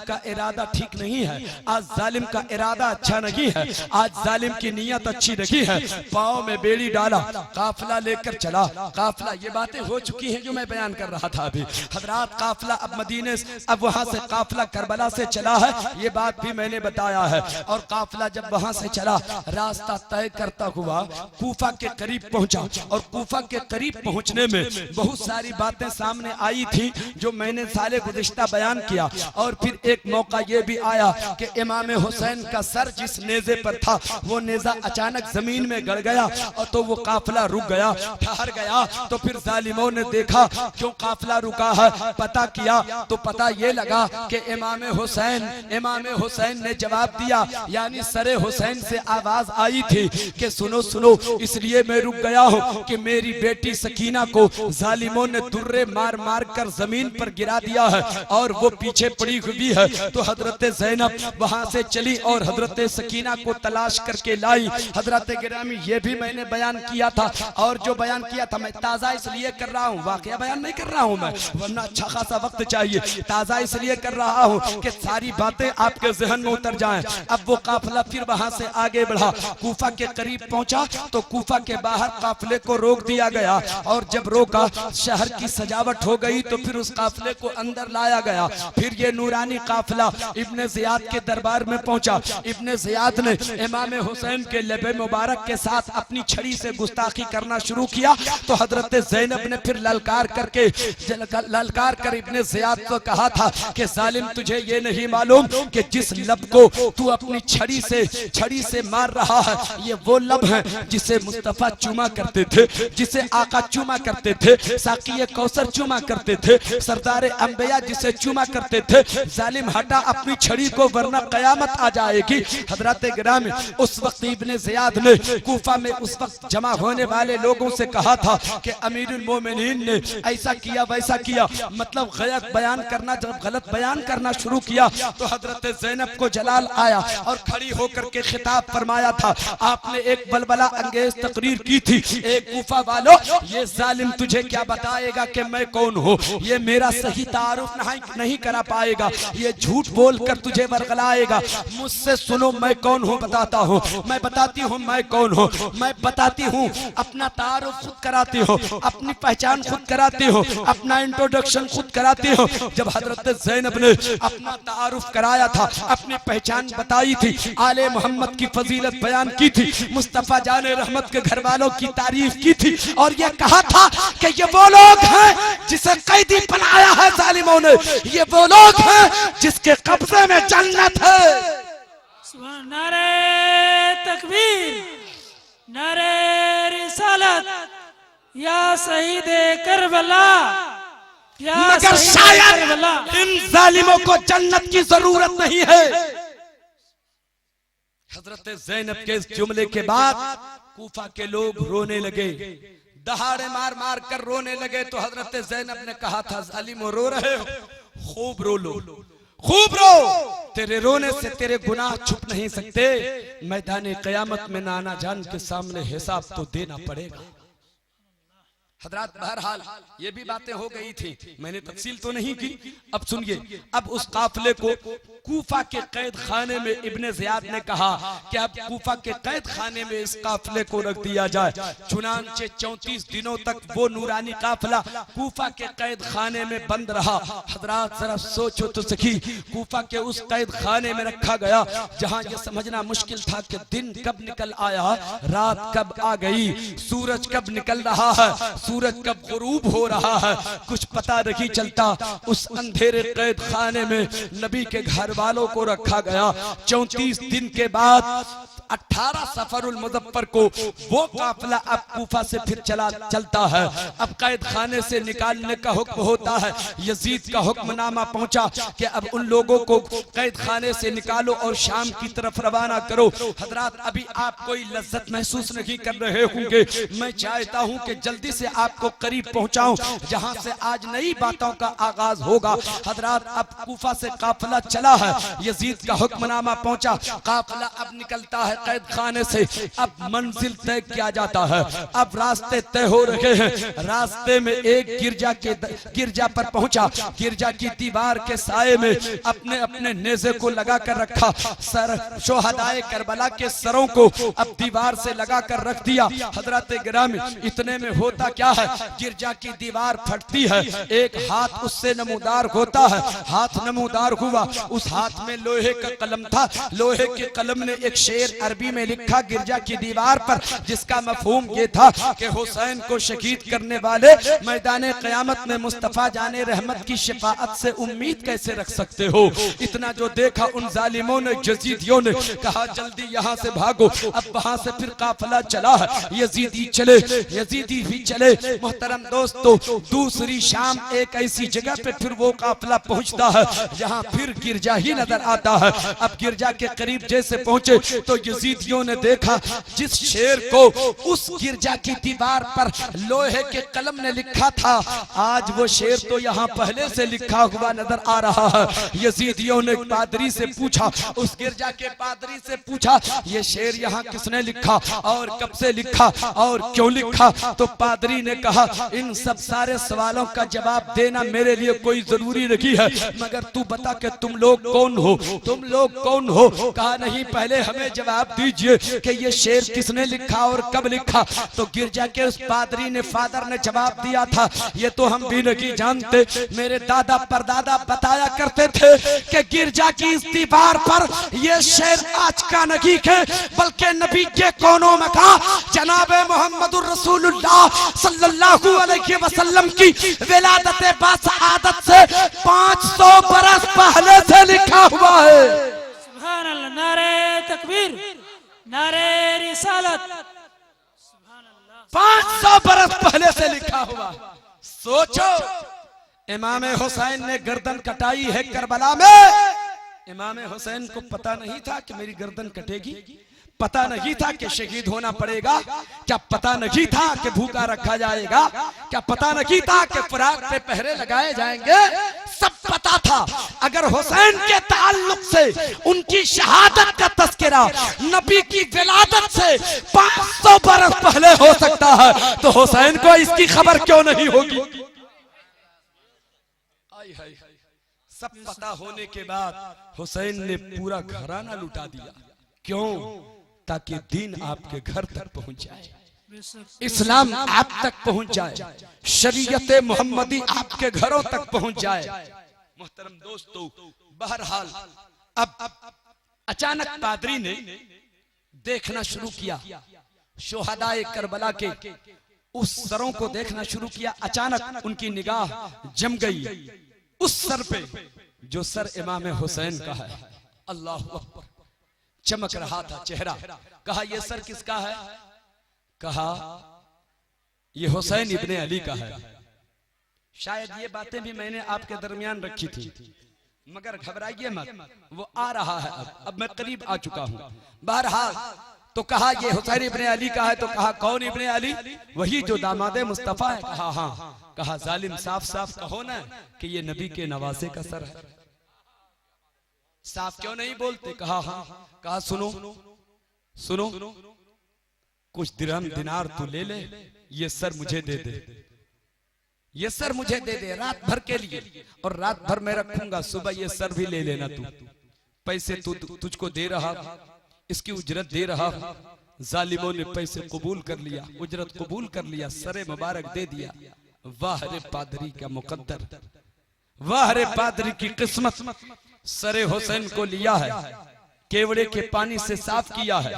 का इरादा ठीक नहीं है, आज जालिम का इरादा अच्छा नहीं है, आज जालिम की नीयत अच्छी नहीं है। पाँव में बेड़ी डाला, काफिला लेकर चला। काफिला, ये बातें हो चुकी हैं जो मैं बयान कर रहा था अभी। हजरात काफिला अब मदीने, अब वहां से काफिला करबला से चला है, ये बात भी मैंने बताया है। और काफिला जब वहां से चला, रास्ता तय करता हुआ कूफा के करीब पहुंचा। और कूफा के करीब पहुंचने में बहुत सारी बातें सामने आई थी जो मैंने साले गुज़िश्ता बयान किया। और फिर एक मौका ये भी आया कि इमाम हुसैन का सर जिस नेज़े पर था, वो नेज़ा अचानक जमीन में गड़ गया और तो वो काफिला रुक गया, ठहर गया। तो फिर जालिमों ने देखा क्यों काफिला रुका है, पता किया तो पता ये लगा कि इमाम हुसैन ने जवाब दिया, यानी सरे हुसैन से आवाज आई थी कि सुनो सुनो, इसलिए मैं रुक गया हूँ कि मेरी बेटी सकीना को जालिमों ने दुर्रे मार मार कर जमीन पर गिरा दिया है और वो पीछे पड़ी हुई है। तो हजरत ज़ैनब वहां से चली और हजरत सकीना को तलाश करके लाई। हजरत गिरामी, ये भी मैंने बयान किया था, और जो बयान किया था मैं ताज़ा इसलिए कर रहा हूँ, वाकया बयान नहीं कर रहा हूँ मैं, वरना अच्छा खासा वक्त चाहिए। ताज़ा इसलिए कर रहा हूँ कि सारी बातें आपके जहन में उतर जाएं। अब वो काफिला फिर वहां से आगे बढ़ा, कूफा के करीब पहुंचा तो कूफा के बाहर काफिले को रोक दिया गया। और जब रोका, शहर की सजावट हो गई तो फिर उस काफिले को अंदर लाया गया। फिर ये नूरानी काफिला इब्ने ज़ियाद के दरबार में पहुंचा। इब्ने ज़ियाद ने इमाम हुसैन के लबे मुबारक के साथ अपनी छड़ी से गुस्ताखी करना शुरू किया। तो हजरत ज़ैनब ने फिर ललकार कर इब्ने ज़ियाद को कहा था कि जालिम, तुझे ये नहीं मालूम कि जिस लब को तू अपनी छड़ी से मार रहा है, ये वो लब है जिसे मुस्तफा चूमा करते थे, जिसे आका चूमा करते थे, साकी कौसर चूमा करते थे, सरदार अंबिया जिसे चूमा करते थे। जालिम, हटा अपनी छड़ी को वरना कयामत आ जाएगी। हजरत गिरामी, उस वक्त इब्ने ज़ियाद ने कूफा में उस वक्त जमा होने वाले लोगों से कहा था कि अमीरुल मोमिनीन ने ऐसा किया वैसा किया, मतलब गलत बयान करना शुरू किया। तो हजरत ज़ैनब को जलाल आया और खड़ी होकर के खिताब फरमाया था, आपने एक बलबला अंगेज तकरीर की थी, एक कूफा वालों, ये जालिम तुझे क्या बताएगा कि मैं कौन हूँ, ये मेरा सही तारुफ नहीं करा पाएगा, ये झूठ बोलकर तुझे बरगलाएगा। मुझसे सुनो मैं कौन हूँ बताता हूँ, मैं बताती हूँ मैं कौन हूँ, मैं बताती हूँ। अपना तारुफ खुद कराती हो, अपनी पहचान खुद कराती हो, अपना इंट्रोडक्शन खुद कराती हो। जब हजरत ज़ैनब ने अपना तारुफ कराया था, अपनी पहचान बताई थी, आले मोहम्मद की फजीलत बयान की थी, मुस्तफा जाने रहमत के घर वालों की तारीफ की थी, और ये कहा था कि ये वो लोग हैं जिसे कैदी बनाया है जालिमों ने, ये वो लोग हैं जिसके कब्जे में जन्नत है।
सुभान नारे तकबीर, नारे रिसालत, या शहीदे करबला, या
मगर
शहीदे
शायद
करबला।
इन जालिमों को जन्नत की जरूरत नहीं है। हजरत ज़ैनब के इस जुमले के बाद कूफा के लोग रोने लगे, दहाड़े मार मार कर रोने लगे। तो हजरत ज़ैनब ने कहा था, जालिमो रो रहे हो, खूब रो लो, खूब रो, तेरे रोने से तेरे गुनाह छुप नहीं सकते, मैदान क़यामत में नाना जान के सामने हिसाब तो देना पड़ेगा। हजरात बहरहाल ये भी बातें हो गई थी, मैंने तफसील तो नहीं की। अब सुनिए, अब उस काफिले को कूफा के कैद खाने में इब्ने ज़ियाद ने कहा कि अब कूफा के कैद खाने में इस काफिले को रख दिया जाए। चुनांचे 34 दिनों तक वो नूरानी काफिला कूफा के कैद खाने में बंद रहा। हजरात जरा सोचो तो सही, कूफा के उस कैद खाने में रखा गया जहां ये समझना मुश्किल था कि दिन कब निकल आया, रात कब आ गई, सूरज कब निकल रहा है, सूरज कब गुरूब हो रहा है, कुछ पता नहीं चलता। उस अंधेरे कैद खाने में नबी के घर वालों को रखा गया। 34 दिन के बाद 18 सफरुल मुज़फ्फर को वो काफिला अब कूफा से फिर चलता है। अब कैद खाने से निकालने का हुक्म होता है। यजीद का हुक्मनामा पहुंचा कि अब उन लोगों को कैद खाने से निकालो और शाम की तरफ रवाना करो। हजरात अभी आप कोई लज्जत महसूस नहीं कर रहे होंगे, मैं चाहता हूं कि जल्दी से आपको करीब पहुंचाऊं जहां से आज नई बातों का आगाज होगा। हजरात अब कूफा से काफिला चला है, यजीद का हुक्मनामा पहुंचा, काफिला अब निकलता है कैद खाने से। अब मंजिल तय किया जाता है, अब रास्ते तय हो रहे हैं। रास्ते में एक गिरजा पर पहुंचा, गिरजा की दीवार के साए में अपने अपने नेज़े को लगा कर रखा। सर शोहदाए करबला के सरों को अब दीवार से लगा कर रख दिया। हजरत गिरामी, इतने में होता क्या है, गिरजा की दीवार फटती है, एक हाथ उससे नमूदार होता है। हाथ नमूदार हुआ, उस हाथ में लोहे का कलम था। लोहे के कलम ने एक शेर अरबी में लिखा गिरजा की दीवार पर, जिसका मफहूम ये था कि हुसैन को शहीद करने वाले मैदान क़यामत में मुस्तफा जाने रहमत की शफाअत से उम्मीद कैसे रख सकते हो। इतना जो देखा उन जालिमों ने, यजीदियों ने कहा जल्दी यहाँ से भागो। अब वहां से फिर काफिला चला है, यजीदी भी चले। मोहतरम दोस्तों, दूसरी शाम एक ऐसी जगह पे फिर वो काफिला पहुंचता है जहाँ फिर गिरजा ही नजर आता है। अब गिरजा के करीब जैसे पहुंचे तो यजीदियों ने देखा जिस शेर को उस गिरजा की दीवार पर लोहे के कलम ने लिखा था, आज वो शेर तो यहाँ पहले से लिखा हुआ नजर आ रहा है। यजीदियों ने पादरी से पूछा, उस गिरजा के पादरी से पूछा, ये शेर यहाँ किसने लिखा और कब से लिखा और क्यों लिखा। तो पादरी ने कहा, इन सब सारे सवालों का जवाब देना मेरे लिए कोई जरूरी नहीं है, मगर तू बता कि तुम लोग कौन हो, तुम लोग कौन हो। कहा नहीं, पहले हमें जवाब दीजिए कि ये शेर किसने लिखा और कब लिखा। तो गिरजा के उस पादरी ने, फादर ने जवाब दिया था, ये तो हम भी नहीं जानते, मेरे दादा परदादा बताया करते थे कि गिरजा की इस दीवार पर ये शेर आज का नहीं है, बल्कि नबी के कोनों में का जनाबे मोहम्मदुर रसूलुल्लाह सल्लल्लाहु अलैहि वसल्लम की विलादत बासआदत से 500 बरस पहले से लिखा हुआ है।
सुभान अल्लाह, नारे तकबीर, नारे रिसालत,
500 बरस पहले से लिखा हुआ। सोचो, इमाम हुसैन ने गर्दन कटाई है करबला में। इमाम हुसैन को पता नहीं था कि मेरी गर्दन कटेगी, पता नहीं था कि शहीद होना पड़ेगा, क्या पता नहीं था कि भूखा रखा जाएगा, क्या पता नहीं था कि फराक पे पहरे लगाए जाएंगे। सब पता था अगर हुसैन के ताल्लुक से उनकी शहादत का तस्करा नबी की विलादत से 500 बरस पहले हो सकता है तो हुसैन को इसकी खबर क्यों नहीं होगी। सब पता होने के बाद हुसैन ने पूरा घराना लुटा दिया। क्यों? ताकि दीन आपके घर तक पहुंच जाए, इस्लाम आप तक पहुंच जाए, शरीयत मोहम्मदी आपके घरों तक पहुंच जाए। मोहतरम दोस्तों, बहरहाल अब अचानक पादरी ने देखना शुरू किया, शोहदाए करबला के उस सरों को देखना शुरू किया। अचानक उनकी निगाह जम गई उस सर पे जो सर इमाम हुसैन का है। अल्लाह अकबर, चमक रहा था चेहरा। कहा ये सर किसका है? कहा ये हुसैन इब्ने अली का है। शायद ये बातें भी मैंने आपके दरमियान रखी थी, मगर घबराइए मत, वो आ रहा है। अब मैं करीब आ चुका हूं। बहरहाल तो कहा ये हुसैन इब्ने अली का है। तो कहा कौन इब्ने अली? वही जो दामादे मुस्तफा है। कहा हाँ। कहा जालिम, साफ साफ कहो ना कि ये नबी के नवासे का सर है। साफ क्यों नहीं बोलते? कहा हाँ। कहा सुनो सुनो, कुछ दिरहम दिनार तू ले ले, ये सर मुझे दे दे, ये सर मुझे दे दे रात भर के लिए, और रात भर मैं रखूंगा, सुबह ये सर भी ले लेना तू। पैसे तू तुझको दे रहा, इसकी उजरत दे रहा। जालिमों ने पैसे कबूल कर लिया, उजरत कबूल कर लिया, सरे मुबारक दे दिया। वाह रे पादरी का मुकद्दर, वाह रे पादरी की किस्मत। सरे हुसैन को लिया है, केवड़े के पानी से साफ किया है,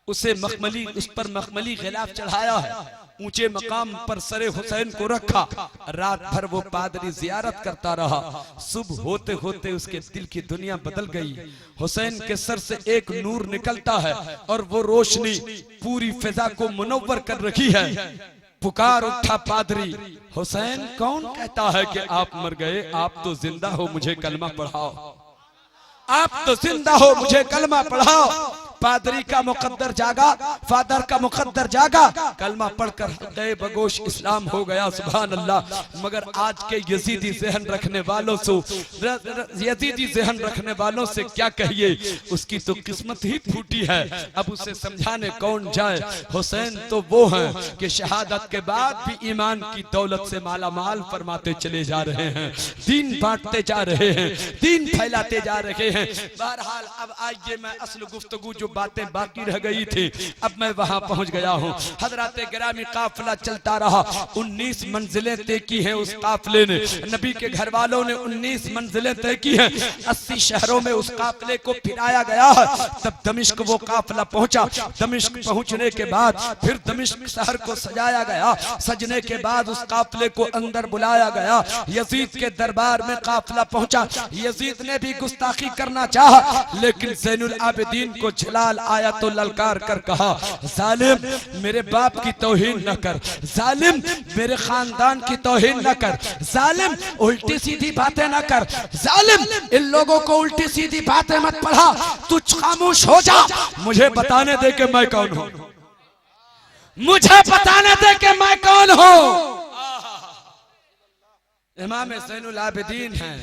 उसे मखमली, उस पर मखमली गिलाफ चढ़ाया है, ऊंचे मकाम पर सरे हुसैन को रखा। रात भर वो पादरी जियारत करता रहा। सुबह होते होते उसके दिल की दुनिया बदल गई। हुसैन के सर से एक नूर निकलता है और वो रोशनी पूरी फिजा को मुनव्वर कर रखी है। पुकार उठा पादरी, हुसैन कौन कहता है कि आप मर गए? आप तो जिंदा हो, मुझे कलमा पढ़ाओ। आप तो जिंदा हो, मुझे कलमा पढ़ाओ। पादरी का मुकद्दर जागा, फादर का मुकद्दर जागा, कलमा पढ़कर गए बगोश इस्लाम हो गया। सुभान अल्लाह। मगर आज के यजीदी ज़हन रखने वालों से, यजीदी ज़हन रखने वालों से क्या कहिए, उसकी तो किस्मत ही फूटी है। अब उसे समझाने कौन जाए। हुसैन तो वो हैं कि शहादत के बाद भी ईमान की दौलत से माला माल फरमाते चले जा रहे हैं, दीन बांटते जा रहे हैं, दीन फैलाते जा रहे हैं। बहरहाल अब आइए, मैं असल गुफ्तगू जो बातें बाकी रह गई थी अब मैं वहां पहुंच गया हूं। हजरत गिरामी काफिला चलता रहा, 19 मंजिलें तय की हैं उस काफिले ने। नबी के घर वालों ने 19 मंजिलें तय की हैं। 80 शहरों में उस काफिले को फिराया गया है। तब दमिश्क वो काफिला पहुंचा। दमिश्क पहुंचने के बाद फिर दमिश्क शहर को सजाया गया। सजने के बाद उस काफिले को अंदर बुलाया गया। यजीद के दरबार में काफिला पहुंचा। यजीद ने भी गुस्ताखी करना चाहा, लेकिन ज़ैनुल आबिदीन को जलाल आया तो ललकार कर कहा, जालिम मेरे बाप की तौहीन न कर, जालिम मेरे खानदान की तौहीन न कर, जालिम उल्टी सीधी बातें न कर, जालिम इन लोगों को उल्टी सीधी बातें मत पढ़ा, तू खामोश हो जा। मुझे बताने दे कि मैं कौन हूं, मुझे बताने दे कि मैं कौन हूं। इमाम ज़ैनुल आबिदीन हैं,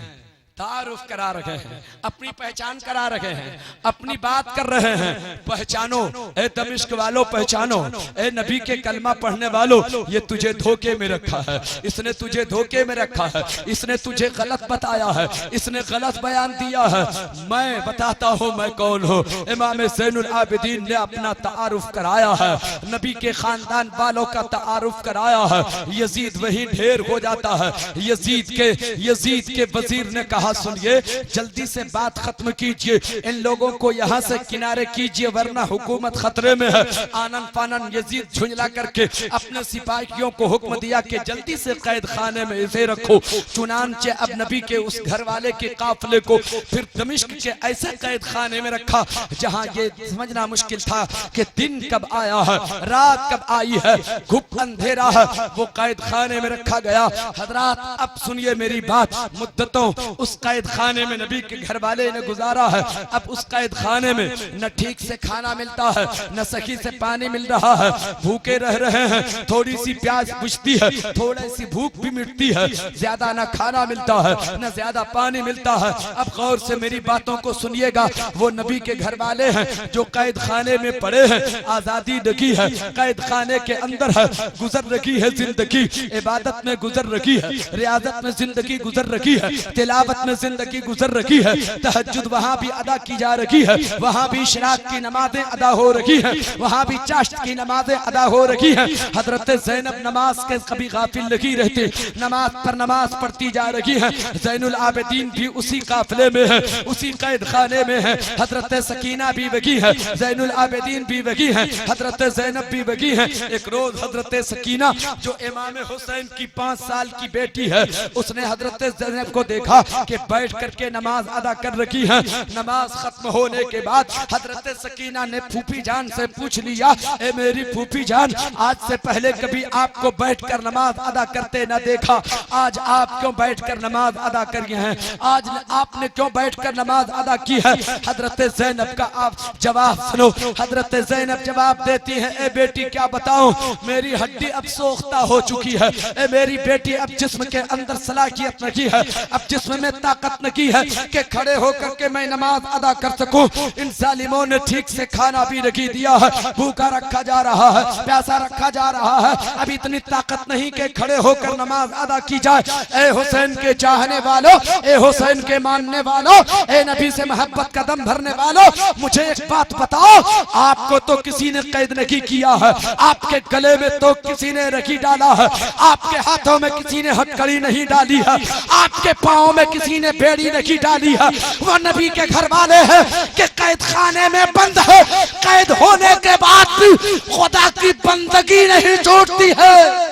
तारुफ करा रहे हैं, अपनी पहचान करा रहे हैं, अपनी बात कर रहे हैं। पहचानो ए दमिश्क वालों, पहचानो ए नबी के कलमा पढ़ने वालों, ये तुझे धोखे में रखा है, इसने तुझे धोखे में रखा है, इसने तुझे गलत बताया है, इसने गलत बयान दिया है। मैं बताता हूँ मैं कौन हूँ। इमाम ज़ैनुल आबिदीन ने अपना तारुफ कराया है, नबी के खानदान वालों का तारुफ कराया है। यजीद वही ढेर हो जाता है। यजीद के वजीर ने कहा, सुनिए जल्दी से बात खत्म कीजिए, इन लोगों को यहाँ से किनारे कीजिए वरना हुकूमत खतरे में है। आनन फानन यजीद झुंझला करके अपने सिपाहियों को हुक्म दिया कि जल्दी से कैद खाने में इसे रखो। चुनांचे अब नबी के उस घर वाले के काफिले को फिर दमिश्क के ऐसे कैद खाने में रखा जहाँ ये समझना मुश्किल था कि दिन कब आया है, रात कब आई है, घुप अंधेरा है। वो कैद खाने में रखा गया। हजरात अब सुनिए मेरी बात, मुद्दतों उस उस कैद खाने में नबी के घर वाले ने गुजारा है। अब उस कैद खाने में न ठीक से खाना मिलता है, न सही से पानी मिल रहा है, भूखे रह रहे हैं, थोड़ी सी प्यास बुझती है, थोड़ी सी भूख भी मिटती है, ज्यादा न खाना मिलता है न ज्यादा पानी मिलता है। अब गौर से मेरी बातों को सुनिएगा, वो नबी के घर वाले हैं जो कैद खाने में पड़े हैं, आजादी लगी है, कैद खाने के अंदर है, गुजर रखी है जिंदगी, इबादत में गुजर रखी है, रियाजत में जिंदगी गुजर रखी है, तिलावत में जिंदगी गुजर रखी है, तहज्जुद वहाँ भी अदा की जा रखी है, वहाँ भी इशराक की नमाजें अदा हो रखी है, वहाँ भी चाश्त की नमाजें अदा हो रखी है। हजरत ज़ैनब नमाज के कभी गाफिल नहीं रहती, नमाज पर नमाज पढ़ती जा रही है। ज़ैनुल आबिदीन भी उसी काफिले में है, उसी कैद खाने में है। हजरत सकीना भी वही है, ज़ैनुल आबिदीन भी वही है, हजरत ज़ैनब भी वही है। एक रोज हजरत सकीना जो इमाम हुसैन की 5 साल की बेटी है, उसने हजरत ज़ैनब को देखा कि बैठ करके नमाज अदा कर रखी है। नमाज खत्म होने के बाद हजरत सकीना ने फूफी जान से पूछ लिया, ए मेरी फूफी जान, आज से पहले कभी आपको बैठकर नमाज अदा करते न देखा, आज आप क्यों बैठकर नमाज अदा करिए हैं, आज आपने क्यों बैठकर नमाज अदा की है? हजरत ज़ैनब का आप जवाब सुनो। हजरत ज़ैनब जवाब देती है, ए बेटी क्या बताऊं, मेरी हड्डी अब सोख्ता हो चुकी है, ए मेरी बेटी अब जिस्म के अंदर सलाहियत नहीं है, अब जिस्म में ताकत नहीं है कि खड़े होकर के मैं नमाज अदा कर सकूं। इन जालिमों ने ठीक से खाना भी नहीं दिया है, भूखा रखा जा रहा है, प्यासा रखा जा रहा है, अब इतनी ताकत नहीं कि खड़े होकर नमाज अदा की जाए। ए हुसैन के चाहने वालों, ए हुसैन के मानने वालों, ए नबी से मोहब्बत कदम भरने वालों, मुझे एक बात बताओ, आपको तो किसी ने कैद नहीं किया है, आपके गले में तो किसी ने रखी डाला है, आपके हाथों में किसी ने हथकड़ी नहीं डाली है, आपके पाँव में किसी ने बेड़ी नहीं डाली है। वो नबी के घर वाले हैं कि कैद खाने में बंद है, कैद होने के बाद भी खुदा की बंदगी नहीं छूटती है।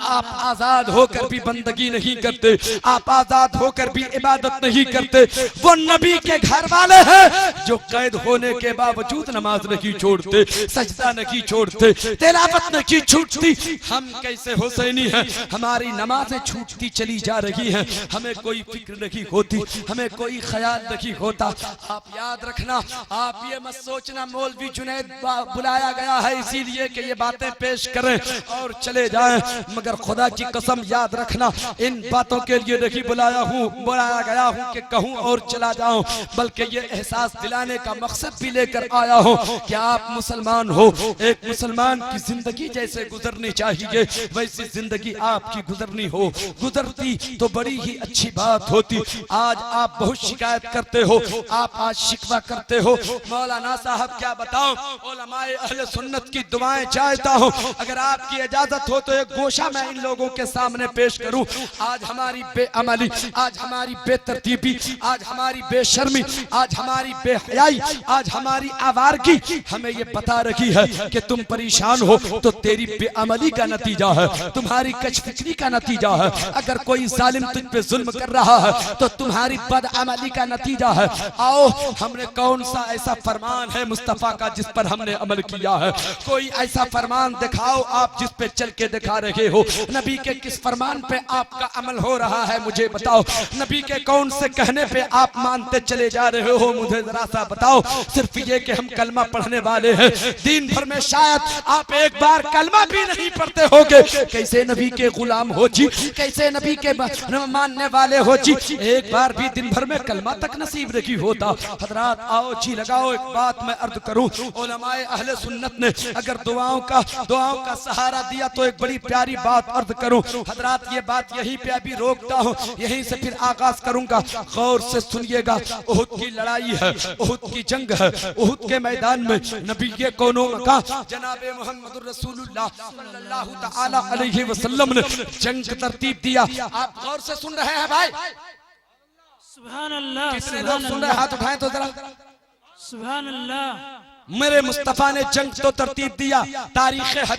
आप आजाद होकर भी बंदगी नहीं करते, आप आजाद होकर भी इबादत नहीं करते। वो नबी के घर वाले हैं जो कैद होने के बावजूद नमाज नहीं छोड़ते, सजदा नहीं छोड़ते, तिलावत नहीं छूटती। हम कैसे हुसैनी हैं, हमारी नमाजें छूटती चली जा रही हैं, हमें कोई फिक्र नहीं होती, हमें कोई ख्याल नहीं होता। आप याद रखना, आप ये मत सोचना मौलवी जुनैद बुलाया गया है इसीलिए कि ये बातें पेश करें और चले जाएं, मगर खुदा की कसम याद रखना, इन बातों के लिए नहीं बुलाया गया हूँ कि कहूँ और चला जाऊं, बल्कि ये एहसास दिलाने का मकसद भी लेकर आया हूँ कि आप मुसलमान हो, एक मुसलमान की जिंदगी जैसे गुजरनी चाहिए वैसी जिंदगी आपकी गुजरनी हो, गुजरती तो बड़ी ही अच्छी बात होती। आज आप बहुत शिकायत करते हो, आप आज शिकवा करते हो, मौलाना साहब क्या बताऊं, उलमाए अहले सुन्नत की दुआएं चाहता हूं, अगर आपकी इजाजत हो तो एक गोशा मैं इन लोगों के सामने पेश करूं। आज हमारी बेअमली, आज हमारी बेतरतीबी, आज हमारी बेशर्मी, आज हमारी बेहयाई, आज हमारी आवारगी हमें ये बता रही है कि तुम परेशान हो तो तेरी बेअमली का नतीजा है, तुम्हारी कचफिक्री का नतीजा है। अगर कोई जालिम तुझ पे जुल्म कर रहा है तो तुम्हारी बदअमली का नतीजा है। आओ, हमने कौन सा ऐसा फरमान है मुस्तफा का जिस पर हमने अमल किया है? कोई ऐसा फरमान दिखाओ आप जिस पे चल के दिखा रहे हो। नबी के किस फरमान पे आपका अमल हो रहा है मुझे बताओ। नबी के कौन से कहने पे आप मानते चले जा रहे हो मुझे जरा सा बताओ। सिर्फ ये कि हम कलमा पढ़ने वाले हैं, दिन भर में शायद आप एक बार कलमा भी नहीं पढ़ते होगे। कैसे नबी के गुलाम हो जी, कैसे नबी के मानने वाले हो जी, एक बार भी दिन भर में कलमा तक नसीब नहीं होता। हजरात आओ जी लगाओ, एक बात मैं अर्ज करूं, उलमाए अहले सुन्नत ने अगर दुआओं का सहारा दिया तो एक बड़ी प्यारी बात अर्ज करूं। हजरात ये बात यहीं पे अभी रोकता हूं, यहीं से फिर आगाज करूंगा। गौर से सुनिएगा, उहुद की लड़ाई है, उहुद की जंग है। उहुद के मैदान में नबी के कौनो का जनाबे मोहम्मद रसूलुल्लाह सल्लल्लाहु तआला अलैहि वसल्लम ने जंग तरतीब दिया। आप गौर से सुन रहे हैं भाई?
सुभान अल्लाह,
कितने लोग सुन रहे हैं? हाथ उठाएं तो जरा।
सुभान अल्लाह।
मेरे मुस्तफा ने जंग तो तरतीब दिया। तारीख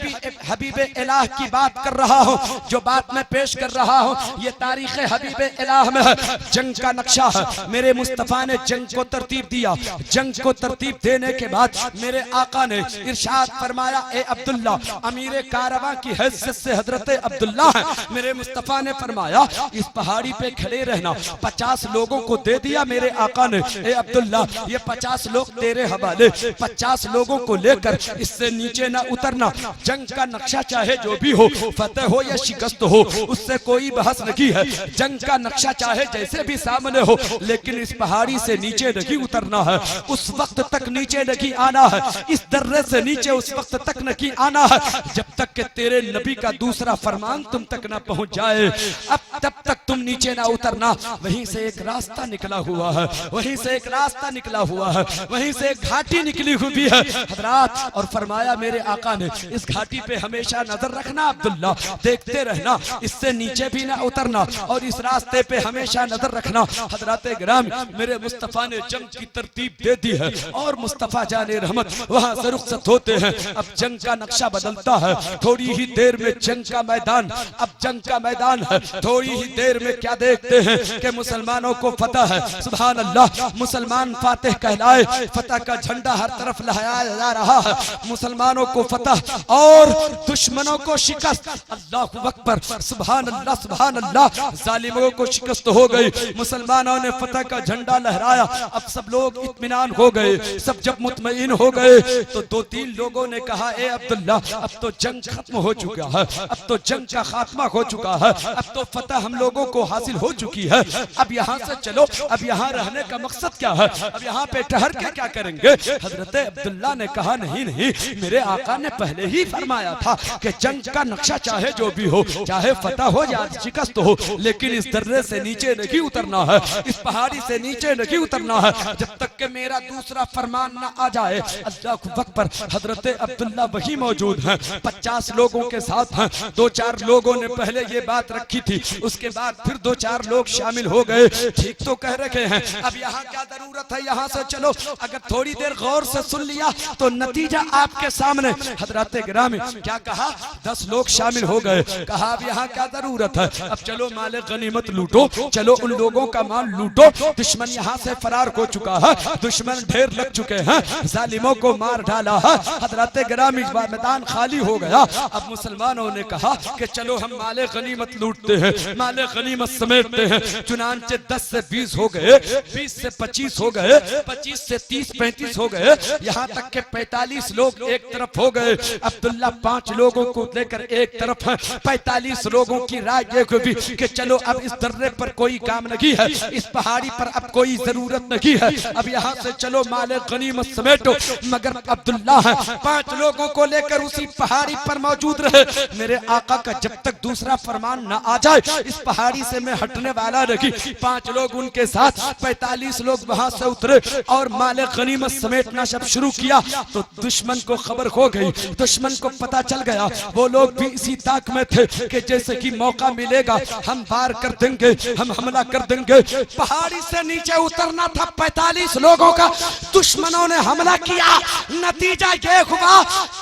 हबीब इलाह की बात कर रहा हूँ, जो बात मैं पेश कर रहा हूँ ये तारीख हबीब इलाह में है, जंग का नक्शा है। मेरे मुस्तफा ने जंग को तरतीब दिया। जंग को तरतीब देने के बाद मेरे आका ने इरशाद फरमाया, ए अब्दुल्ला, अमीर कारवां की हैसियत से हजरत अब्दुल्ला है। मेरे मुस्तफा ने फरमाया इस पहाड़ी पे खड़े रहना। 50 लोगों को दे दिया मेरे आका ने, ए अब्दुल्ला ये 50 लोग तेरे हवाले। 50 लोगों को लेकर इससे नीचे ना उतरना। जंग का नक्शा चाहे जो भी हो, फतेह हो या शिकस्त हो, उससे कोई बहस नहीं है। जंग का नक्शा चाहे जैसे भी सामने हो, लेकिन इस पहाड़ी से नीचे नहीं उतरना है। उस वक्त तक नीचे नहीं आना है, इस दर्रे से नीचे उस वक्त तक नहीं आना है जब तक कि तेरे नबी का दूसरा फरमान तुम तक ना पहुंच जाए। अब तब तक तुम नीचे ना उतरना। वहीं से एक रास्ता निकला हुआ है, वहीं से एक रास्ता निकला हुआ है, वहीं से एक घाटी निकली हुई है हजरात। और फरमाया मेरे आका ने इस घाटी पे हमेशा नजर रखना अब्दुल्ला, देखते रहना, इससे नीचे भी ना उतरना और इस रास्ते पे हमेशा नजर रखना। हजरात गिराम, मेरे मुस्तफा ने जंग की तरतीब दे दी है और मुस्तफा जाने रहमत वहां से रुखसत होते हैं। अब जंग का नक्शा बदलता है। थोड़ी ही देर में जंग का मैदान, अब जंग का मैदान है। थोड़ी ही देर में क्या देखते हैं कि मुसलमानों को फतह है। सुभान अल्लाह, मुसलमान फातिह कहलाए। फतह का झंडा हर तरफ लहराया जा रहा है। मुसलमानों को फतह और दुश्मनों को शिकस्त। अल्लाहु अकबर, सुभान अल्लाह, सुभान अल्लाह। जालिमों को शिकस्त हो गई, मुसलमानों ने फतह का झंडा लहराया। अब सब लोग इत्मीनान हो गए। सब जब मुतमईन हो गए तो 2-3 लोगों ने कहा, ए अब्दुल्ला, अब तो जंग खत्म हो चुका है, अब तो जंग का खात्मा हो चुका है, अब तो फतह हम लोगों को हासिल हो चुकी है। अब यहाँ से चलो, अब यहाँ रहने का मकसद क्या है, अब यहाँ पे ठहर के क्या करेंगे। हजरत अब्दुल्ला ने कहा, नहीं नहीं, मेरे आका ने पहले ही फरमाया था कि जंग का नक्शा चाहे जो भी हो, चाहे फतह हो या शिकस्त हो, लेकिन इस दर्रे से नीचे नहीं उतरना है, इस पहाड़ी से नीचे नहीं उतरना है जब तक कि मेरा दूसरा फरमान ना आ जाए। अल्लाहु अकबर। हजरत अब्दुल्ला वही मौजूद हैं, 50 लोगों के साथ हैं। 2-4 लोगों ने पहले ये बात रखी थी, उसके बाद फिर 2-4 लोग शामिल हो गए। ठीक तो कह रखे हैं, अब यहाँ क्या जरूरत है, यहाँ से चलो। अगर थोड़ी देर गौर से सुन लिया तो नतीजा आपके सामने। हजरत गिरामी क्या कहा, 10 लोग शामिल हो गए। कहा अब यहाँ क्या जरूरत है, अब चलो माले गनीमत लूटो, चलो उन लोगों का माल लूटो। दुश्मन यहाँ से फरार हो चुका है, दुश्मन ढेर लग चुके हैं, जालिमों को मार डाला है। हजरत गिरामी मैदान खाली हो गया। अब मुसलमानों ने कहा कि चलो हम माले गनीमत लूटते हैं, माले गनीमत समेटते हैं। चुनांचे 10 से 20 हो गए, 20 से 25 हो गए, 25 से 30-35 हो गए, यहाँ तक के 45 लोग एक तरफ हो गए। अब्दुल्ला 5 लोगों को लेकर एक तरफ है। 45 लोगों की राय ये हुई कि चलो अब इस दर्रे पर कोई काम नहीं है, इस पहाड़ी पर अब कोई जरूरत नहीं है, अब यहाँ से चलो माले गनीमत समेटो। मगर अब्दुल्ला है 5 लोगों को लेकर उसी पहाड़ी पर मौजूद रहे। मेरे आका का जब तक दूसरा फरमान न आ जाए इस पहाड़ी से मैं हटने वाला नहीं। 5 लोग उनके साथ, 45 लोग वहां से उतरे और माले गनीमत समेटना सब शुरू किया। तो दुश्मन को खबर हो गई, दुश्मन को पता चल गया। वो लोग भी इसी ताक में थे कि जैसे कि मौका मिलेगा हम वार कर देंगे, हम हमला कर देंगे। पहाड़ी से नीचे उतरना था 45 लोगों का, दुश्मनों ने हमला किया। नतीजा ये हुआ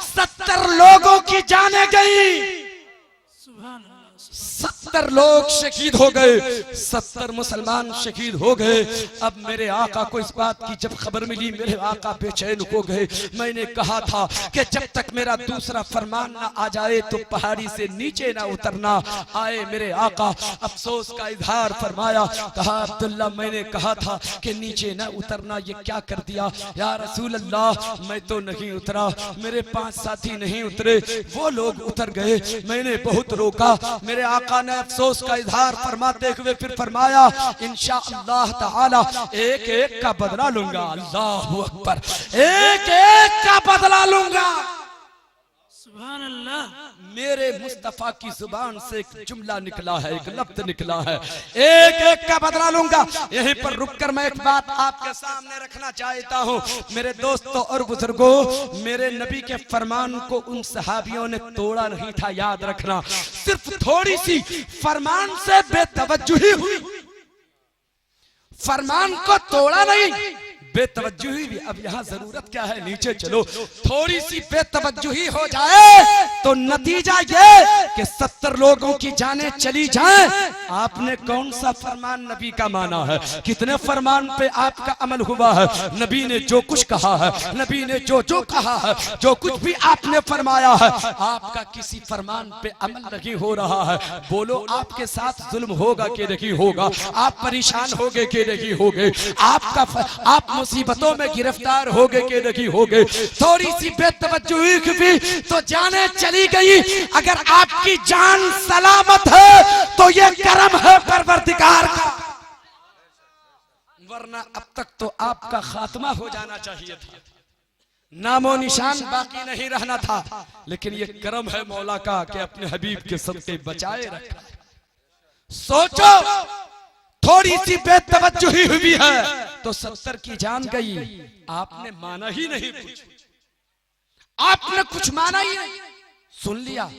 70 लोगों की जाने गई, 70 लोग शहीद हो गए, 70 मुसलमान शहीद हो गए। अब मेरे आका को इस बात की जब खबर मिली, मेरे आका बेचैन हो गए। मैंने कहा था कि जब तक मेरा दूसरा फरमान ना आ जाए तो पहाड़ी से नीचे ना उतरना। आए मेरे आका, अफसोस का इजहार फरमाया। कहा अब्दुल्ला, मैंने कहा था कि नीचे ना उतरना, ये क्या कर दिया या रसूल अल्लाह। मैं तो नहीं उतरा, मेरे 5 साथी नहीं उतरे, वो लोग उतर गए। मैंने बहुत रोका। मेरे आका ने अफसोस का इजहार फरमाते हुए फिर फरमाया, इंशाअल्लाह ताला एक एक का बदला लूंगा। अल्लाहु अकबर, एक एक का बदला लूंगा।
सुभान अल्लाह।
मेरे मुस्तफा की जुबान से एक जुमला निकला है, एक लफ्ज निकला है, एक एक का बदला लूंगा। यहीं पर रुककर मैं एक बात आपके सामने रखना चाहता हूँ। मेरे दोस्तों और बुजुर्गों, मेरे नबी के फरमान को उन सहाबियों ने तोड़ा नहीं था, याद रखना। सिर्फ थोड़ी सी फरमान से बेतवज्जुही हुई, फरमान को तोड़ा नहीं, बेतवज्जुही भी, अब यहाँ जरूरत क्या है, नीचे चलो। थोड़ी सी बेतवज्जुही हो जाए तो नतीजा ये कि 70 लोगों की जानें चली जाएं। आपने कौन सा फरमान नबी का माना है? कितने फरमान पे आपका अमल हुआ है? नबी ने जो कुछ कहा है, नबी ने जो जो कहा है, जो कुछ भी आपने फरमाया है, आपका किसी फरमान पे अमल नहीं हो रहा है। बोलो आपके साथ जुल्म होगा कि नहीं होगा? आप परेशान होगे कि नहीं होगे? आप मुसीबतों में गिरफ्तार होगे कि नहीं होगे? थोड़ी सी बेतवज्जुही भी तो जाने चली गई। अगर आपकी जान सलामत है तो ये करम है परवरदिगार का, वरना अब तक तो आपका खात्मा हो जाना चाहिए था, नामो निशान बाकी नहीं रहना था। लेकिन ये करम है मौला का कि अपने हबीब के सदके बचाए रखा। सोचो थोड़ी सी बेतवज्जुही हुई है तो 70 की जान गई। आपने माना ही नहीं कुछ, आपने कुछ माना ही नहीं, सुन लिया,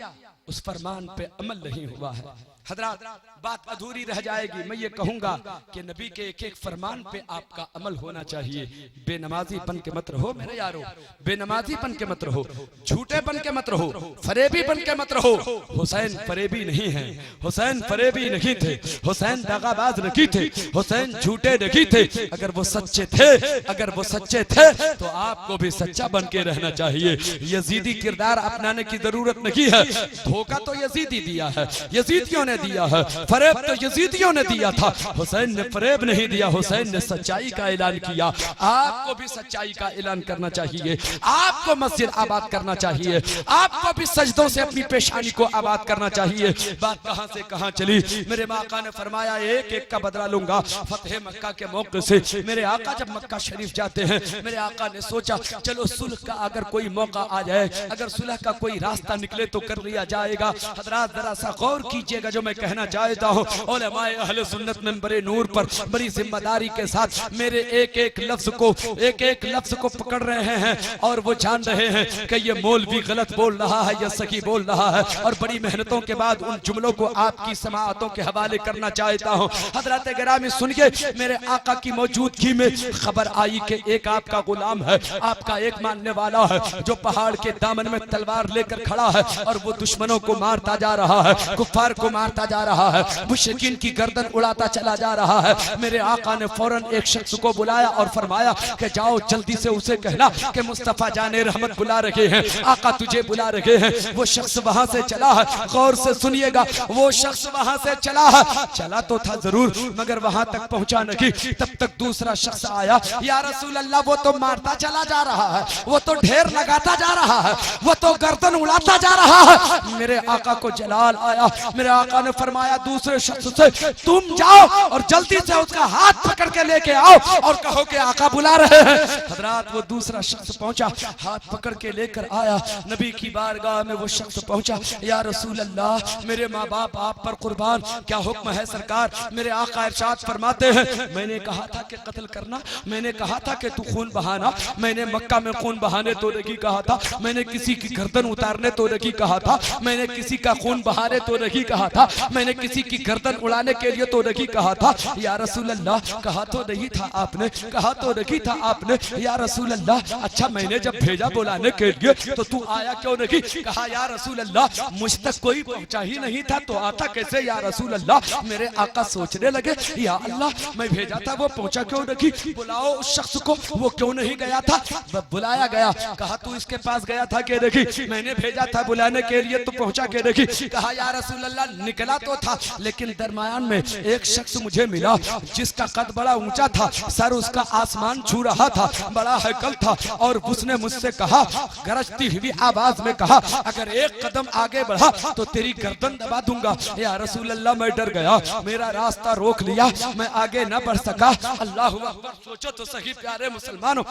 उस फरमान पे अमल नहीं हुआ है। हजरात, बात अधूरी रह जाएगी। मैं ये कहूंगा कि नबी के एक एक फरमान पे आपका अमल होना चाहिए। बेनमाजी बन के मत रहो मेरे यारो, बेनमाजी बन के मत रहो, झूठे बन के मत रहो, फरेबी बन के मत रहो। हुसैन फरेबी नहीं है, हुसैन फरेबी नहीं थे, हुसैन दगाबाज नहीं थे, हुसैन झूठे नहीं थे। अगर वो सच्चे थे, अगर वो सच्चे थे तो आपको भी सच्चा बन के रहना चाहिए। यजीदी किरदार अपनाने की जरूरत नहीं है। धोखा तो यजीदी दिया है, यजीदियों ने दिया है, फरेब तो यजीदियों ने दिया था। हुसैन ने फरेब नहीं दिया, हुसैन ने सच्चाई का ऐलान किया। आपको भी सच्चाई का ऐलान करना चाहिए, आपको मस्जिद आबाद करना चाहिए, आपको भी सजदों से अपनी पेशानी को आबाद करना चाहिए। बात कहां से कहां चली। मेरे आका ने फरमाया एक एक का बदला लूंगा। फतेह मक्का के मौके से मेरे आका जब मक्का शरीफ जाते हैं, मेरे आका ने सोचा चलो सुलह का अगर कोई मौका आ जाए, अगर सुलह का कोई रास्ता निकले तो कर लिया जाएगा। हजरात जरा सा गौर कीजिएगा जो मैं कहना चाहता हूँ। उलमाए अहले सुन्नत मिंबरे नूर पर बड़ी जिम्मेदारी के साथ मेरे एक एक लफ्ज को पकड़ रहे हैं और वो जान रहे हैं कि ये मौलवी गलत बोल रहा है या सही बोल रहा है। और बड़ी मेहनतों के बाद उन जुमलों को आपकी समाअतों के हवाले करना चाहता हूँ। हजरत गिरामी सुनिए, मेरे आका की मौजूदगी में खबर आई कि एक आपका गुलाम है, आपका एक मानने वाला है जो पहाड़ के दामन में तलवार लेकर खड़ा है और वो दुश्मनों को मारता जा रहा है, कुफ्फार को मारता जा रहा है, मुशरिकीन की गर्दन उड़ाता चला जा रहा है। मेरे आका ने फौरन एक शख्स को बुलाया और फरमाया कि जाओ जल्दी से उसे कहना कि मुस्तफा जाने रहमत बुला रहे हैं, आका तुझे बुला रहे हैं। वो शख्स वहां से चला है, गौर से सुनिएगा, वो शख्स वहां से चला है, चला तो था जरूर मगर वहां तक पहुंचा नहीं। तब तक दूसरा शख्स आया, या रसूल अल्लाह वो तो मारता चला जा रहा है, वो तो ढेर लगाता जा रहा है, वो तो गर्दन उड़ाता जा रहा है। मेरे आका को जलाल आया। मेरे आका ने फरमाया दूसरे शख्स से तुम जाओ और जल्दी से उसका हाथ पकड़ के लेके आओ और कहो कि आका बुला रहे हैं। हजरात वो दूसरा शख्स पहुंचा, हाथ पकड़ के लेकर आया, नबी की बारगाह में वो शख्स पहुंचा। या रसूल अल्लाह मेरे माँ बाप आप पर कुर्बान, क्या हुक्म है सरकार? मेरे आका इरशाद फरमाते हैं, मैंने कहा था कि कत्ल करना, मैंने कहा था कि तू खून बहाना, मैंने मक्का में खून बहाने तो नहीं कहा था, मैंने किसी की गर्दन उतारने तो नहीं कहा था, मैंने किसी का खून बहाने तो नहीं कहा था, मैंने किसी की गर्दन उड़ाने के लिए तो नहीं कहा था। या रसूल अल्लाह कहा तो नहीं था आपने, कहा तो नहीं था आपने। या रसूल अल्लाह अच्छा मैंने जब भेजा बुलाने के लिए तो तू आया क्यों नहीं? कहा या रसूल अल्लाह मुझ तक कोई पहुंचा ही नहीं था तो आता कैसे? या रसूल अल्लाह मेरे आका सोचने लगे, या अल्लाह मैं भेजा था वो पहुंचा क्यों नहीं? बुलाओ उस शख्स को, वो क्यों नहीं गया था? बुलाया गया, कहा तू इसके पास गया था कि नहीं? मैंने भेजा था बुलाने के लिए तो पहुंचा के नहीं? कहा या रसूल अल्लाह निकला तो था लेकिन दरमियान में एक शख्स मुझे मिला जिसका कद बड़ा ऊंचा था, सर उसका आसमान छू रहा था, बड़ा हैकल था और उसने मुझसे कहा गरजती हुई आवाज में कहा अगर एक कदम आगे बढ़ा तो तेरी गर्दन दबा दूंगा। या रसूल अल्लाह मैं डर गया, मेरा रास्ता रोक लिया, मैं आगे न बढ़ सका। अल्लाह हू अकबर। सोचो तो सही प्यारे मुसलमानों,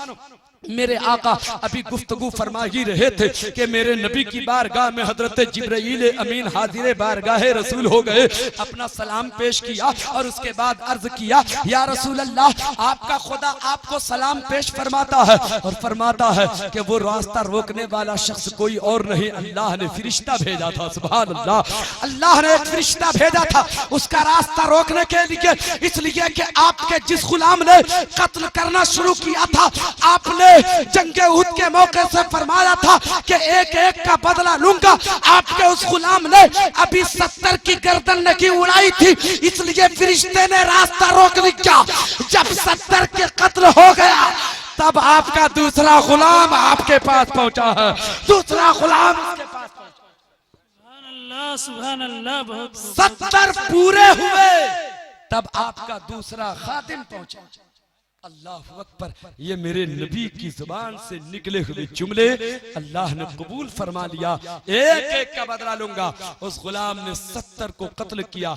मेरे आका अभी गुफ्तगू फरमा ही रहे थे कि मेरे नबी की बारगाह में हजरत जिब्राईल अमीन हाजिर बारगाह रसूल हो गए, अपना सलाम पेश किया और उसके बाद अर्ज किया, या रसूल अल्लाह, आपका खुदा आपको सलाम पेश फरमाता है और फरमाता है कि वो रास्ता रोकने वाला शख्स कोई और नहीं, अल्लाह ने फरिश्ता भेजा था। सुभान अल्लाह, अल्लाह ने एक फरिश्ता भेजा था उसका रास्ता रोकने के लिए, इसलिए कि आपके जिस गुलाम ने कत्ल करना शुरू किया था, आपने जंगे उहद के मौके से फरमाया था कि एक एक का बदला लूंगा। आपके उस गुलाम ने अभी 70 की गर्दन नहीं उड़ाई थी, इसलिए फरिश्ते ने रास्ता रोक दिया। जब 70 के कत्ल हो गया तब आपका दूसरा गुलाम आपके पास पहुंचा है, दूसरा गुलाम उसके पास पहुंचा।
सुभान अल्लाह, बहुत
70 पूरे हुए तब आपका दूसरा खादिम पहुंचा। अल्लाह अकबर, ये मेरे नबी की जुबान से निकले हुए जुमले अल्लाह ने कबूल फरमा लिया। एक एक का बदला लूंगा। उस गुलाम ने 70 को कत्ल किया,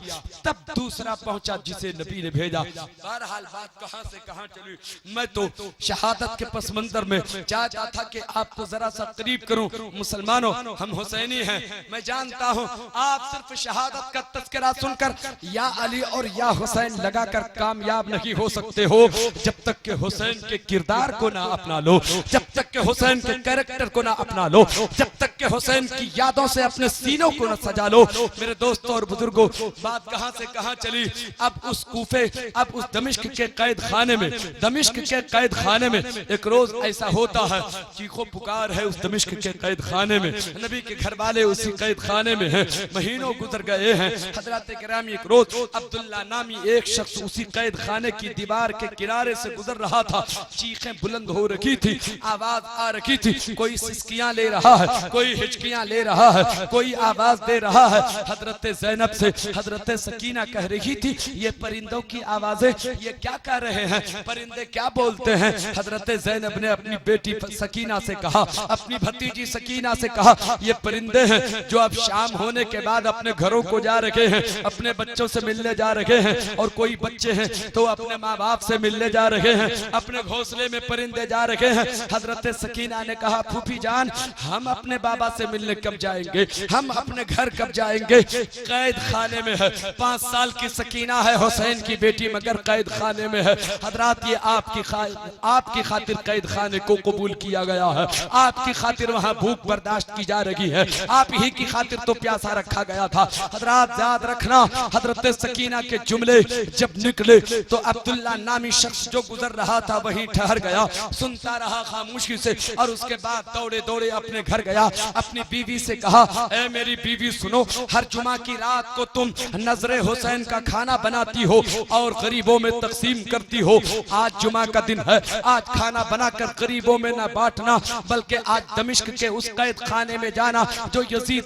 तब दूसरा पहुंचा जिसे नबी ने भेजा। बहरहाल बात कहां से कहां चली, मैं तो शहादत के पस मंजर में चाहता था कि आपको जरा सा करीब करूं। मुसलमानों, हम हुसैनी हैं, मैं जानता हूं आप सिर्फ शहादत का तज़किरा सुनकर या अली और या हुसैन लगाकर कामयाब नहीं हो सकते हो। जब तक के हुसैन के किरदार को ना अपना लो, जब तक के हुसैन के कैरेक्टर को ना अपना लो, जब तक के हुसैन की यादों से अपने सीनों को ना सजा लो। मेरे दोस्तों और बुजुर्गों, बात कहां से कहां चली। अब उस कूफे, अब उस दमिश्क के कैद खाने में, दमिश्क के कैद खाने में एक रोज ऐसा होता है, चीखो पुकार है उस दमिश्क के कैद खाने में। नबी के घर वाले उसी कैद खाने में हैं, महीनों गुजर गए हैं। हजरत किरामी, एक रोज अब्दुल्ला नामी एक शख्स उसी कैद खाने की दीवार के किनारे से गुजर रहा था। चीखें बुलंद हो रखी थी, आवाज आ रखी थी, कोई सिसकियां ले रहा है, कोई हिचकियां ले रहा है, कोई आवाज दे रहा है। हजरत ज़ैनब से हजरत सकीना कह रही थी, ये परिंदों की आवाजें, ये क्या कह रहे हैं, परिंदे क्या बोलते हैं। हजरत ज़ैनब ने अपनी बेटी सकीना से कहा, अपनी भतीजी सकीना से कहा, ये परिंदे हैं जो अब शाम होने के बाद अपने घरों को जा रहे हैं, अपने बच्चों से मिलने जा रहे हैं, और कोई बच्चे हैं तो अपने माँ बाप से मिलने जा रहे हैं, अपने घोंसले में परिंदे जा रहे हैं। हजरत सकीना ने कहा, फूफी जान, हम अपने बाबा से मिलने कब जाएंगे, हम अपने घर कब जाएंगे। कैद खाने में है, 5 साल की सकीना है, हुसैन की बेटी, मगर कैद खाने में है। हजरात, ये आपकी खातिर कैद खाने को कबूल किया गया है, आपकी खातिर वहाँ भूख बर्दाश्त की जा रही है, आप ही की खातिर तो प्यासा रखा गया था। हजरात, याद रखना, हजरत सकीना के जुमले जब निकले तो अब्दुल्ला नामी शख्स जो गुजर रहा था वहीं ठहर गया, सुनता रहा खामोशी से, और उसके बाद दौड़े दौड़े अपने घर गया। अपनी बीवी से कहा, ऐ मेरी बीवी सुनो, हर जुमा की रात को तुम नजरे हुसैन का खाना बनाती हो और गरीबों में तकसीम करती हो। आज जुमा का दिन है, आज खाना बनाकर गरीबों में न बांटना, बल्कि आज दमिश्क के उस कैद खाने में जाना जो यजीद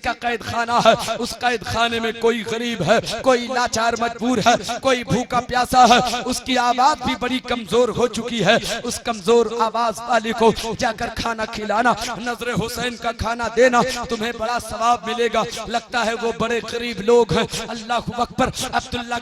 का कैद खाना है। उस कैद खाने में कोई गरीब है, कोई लाचार मजबूर है, कोई भूखा प्यासा है, उसकी आवाज भी बड़ी कमजोर हो चुकी है। उस कमजोर आवाज वाले को जाकर खाना खिलाना, नजरे हुसैन का खाना देना, तुम्हें बड़ा सवाब मिलेगा। लगता है वो बड़े गरीब लोग हैं। अल्लाह अकबर। अब्दुल्ला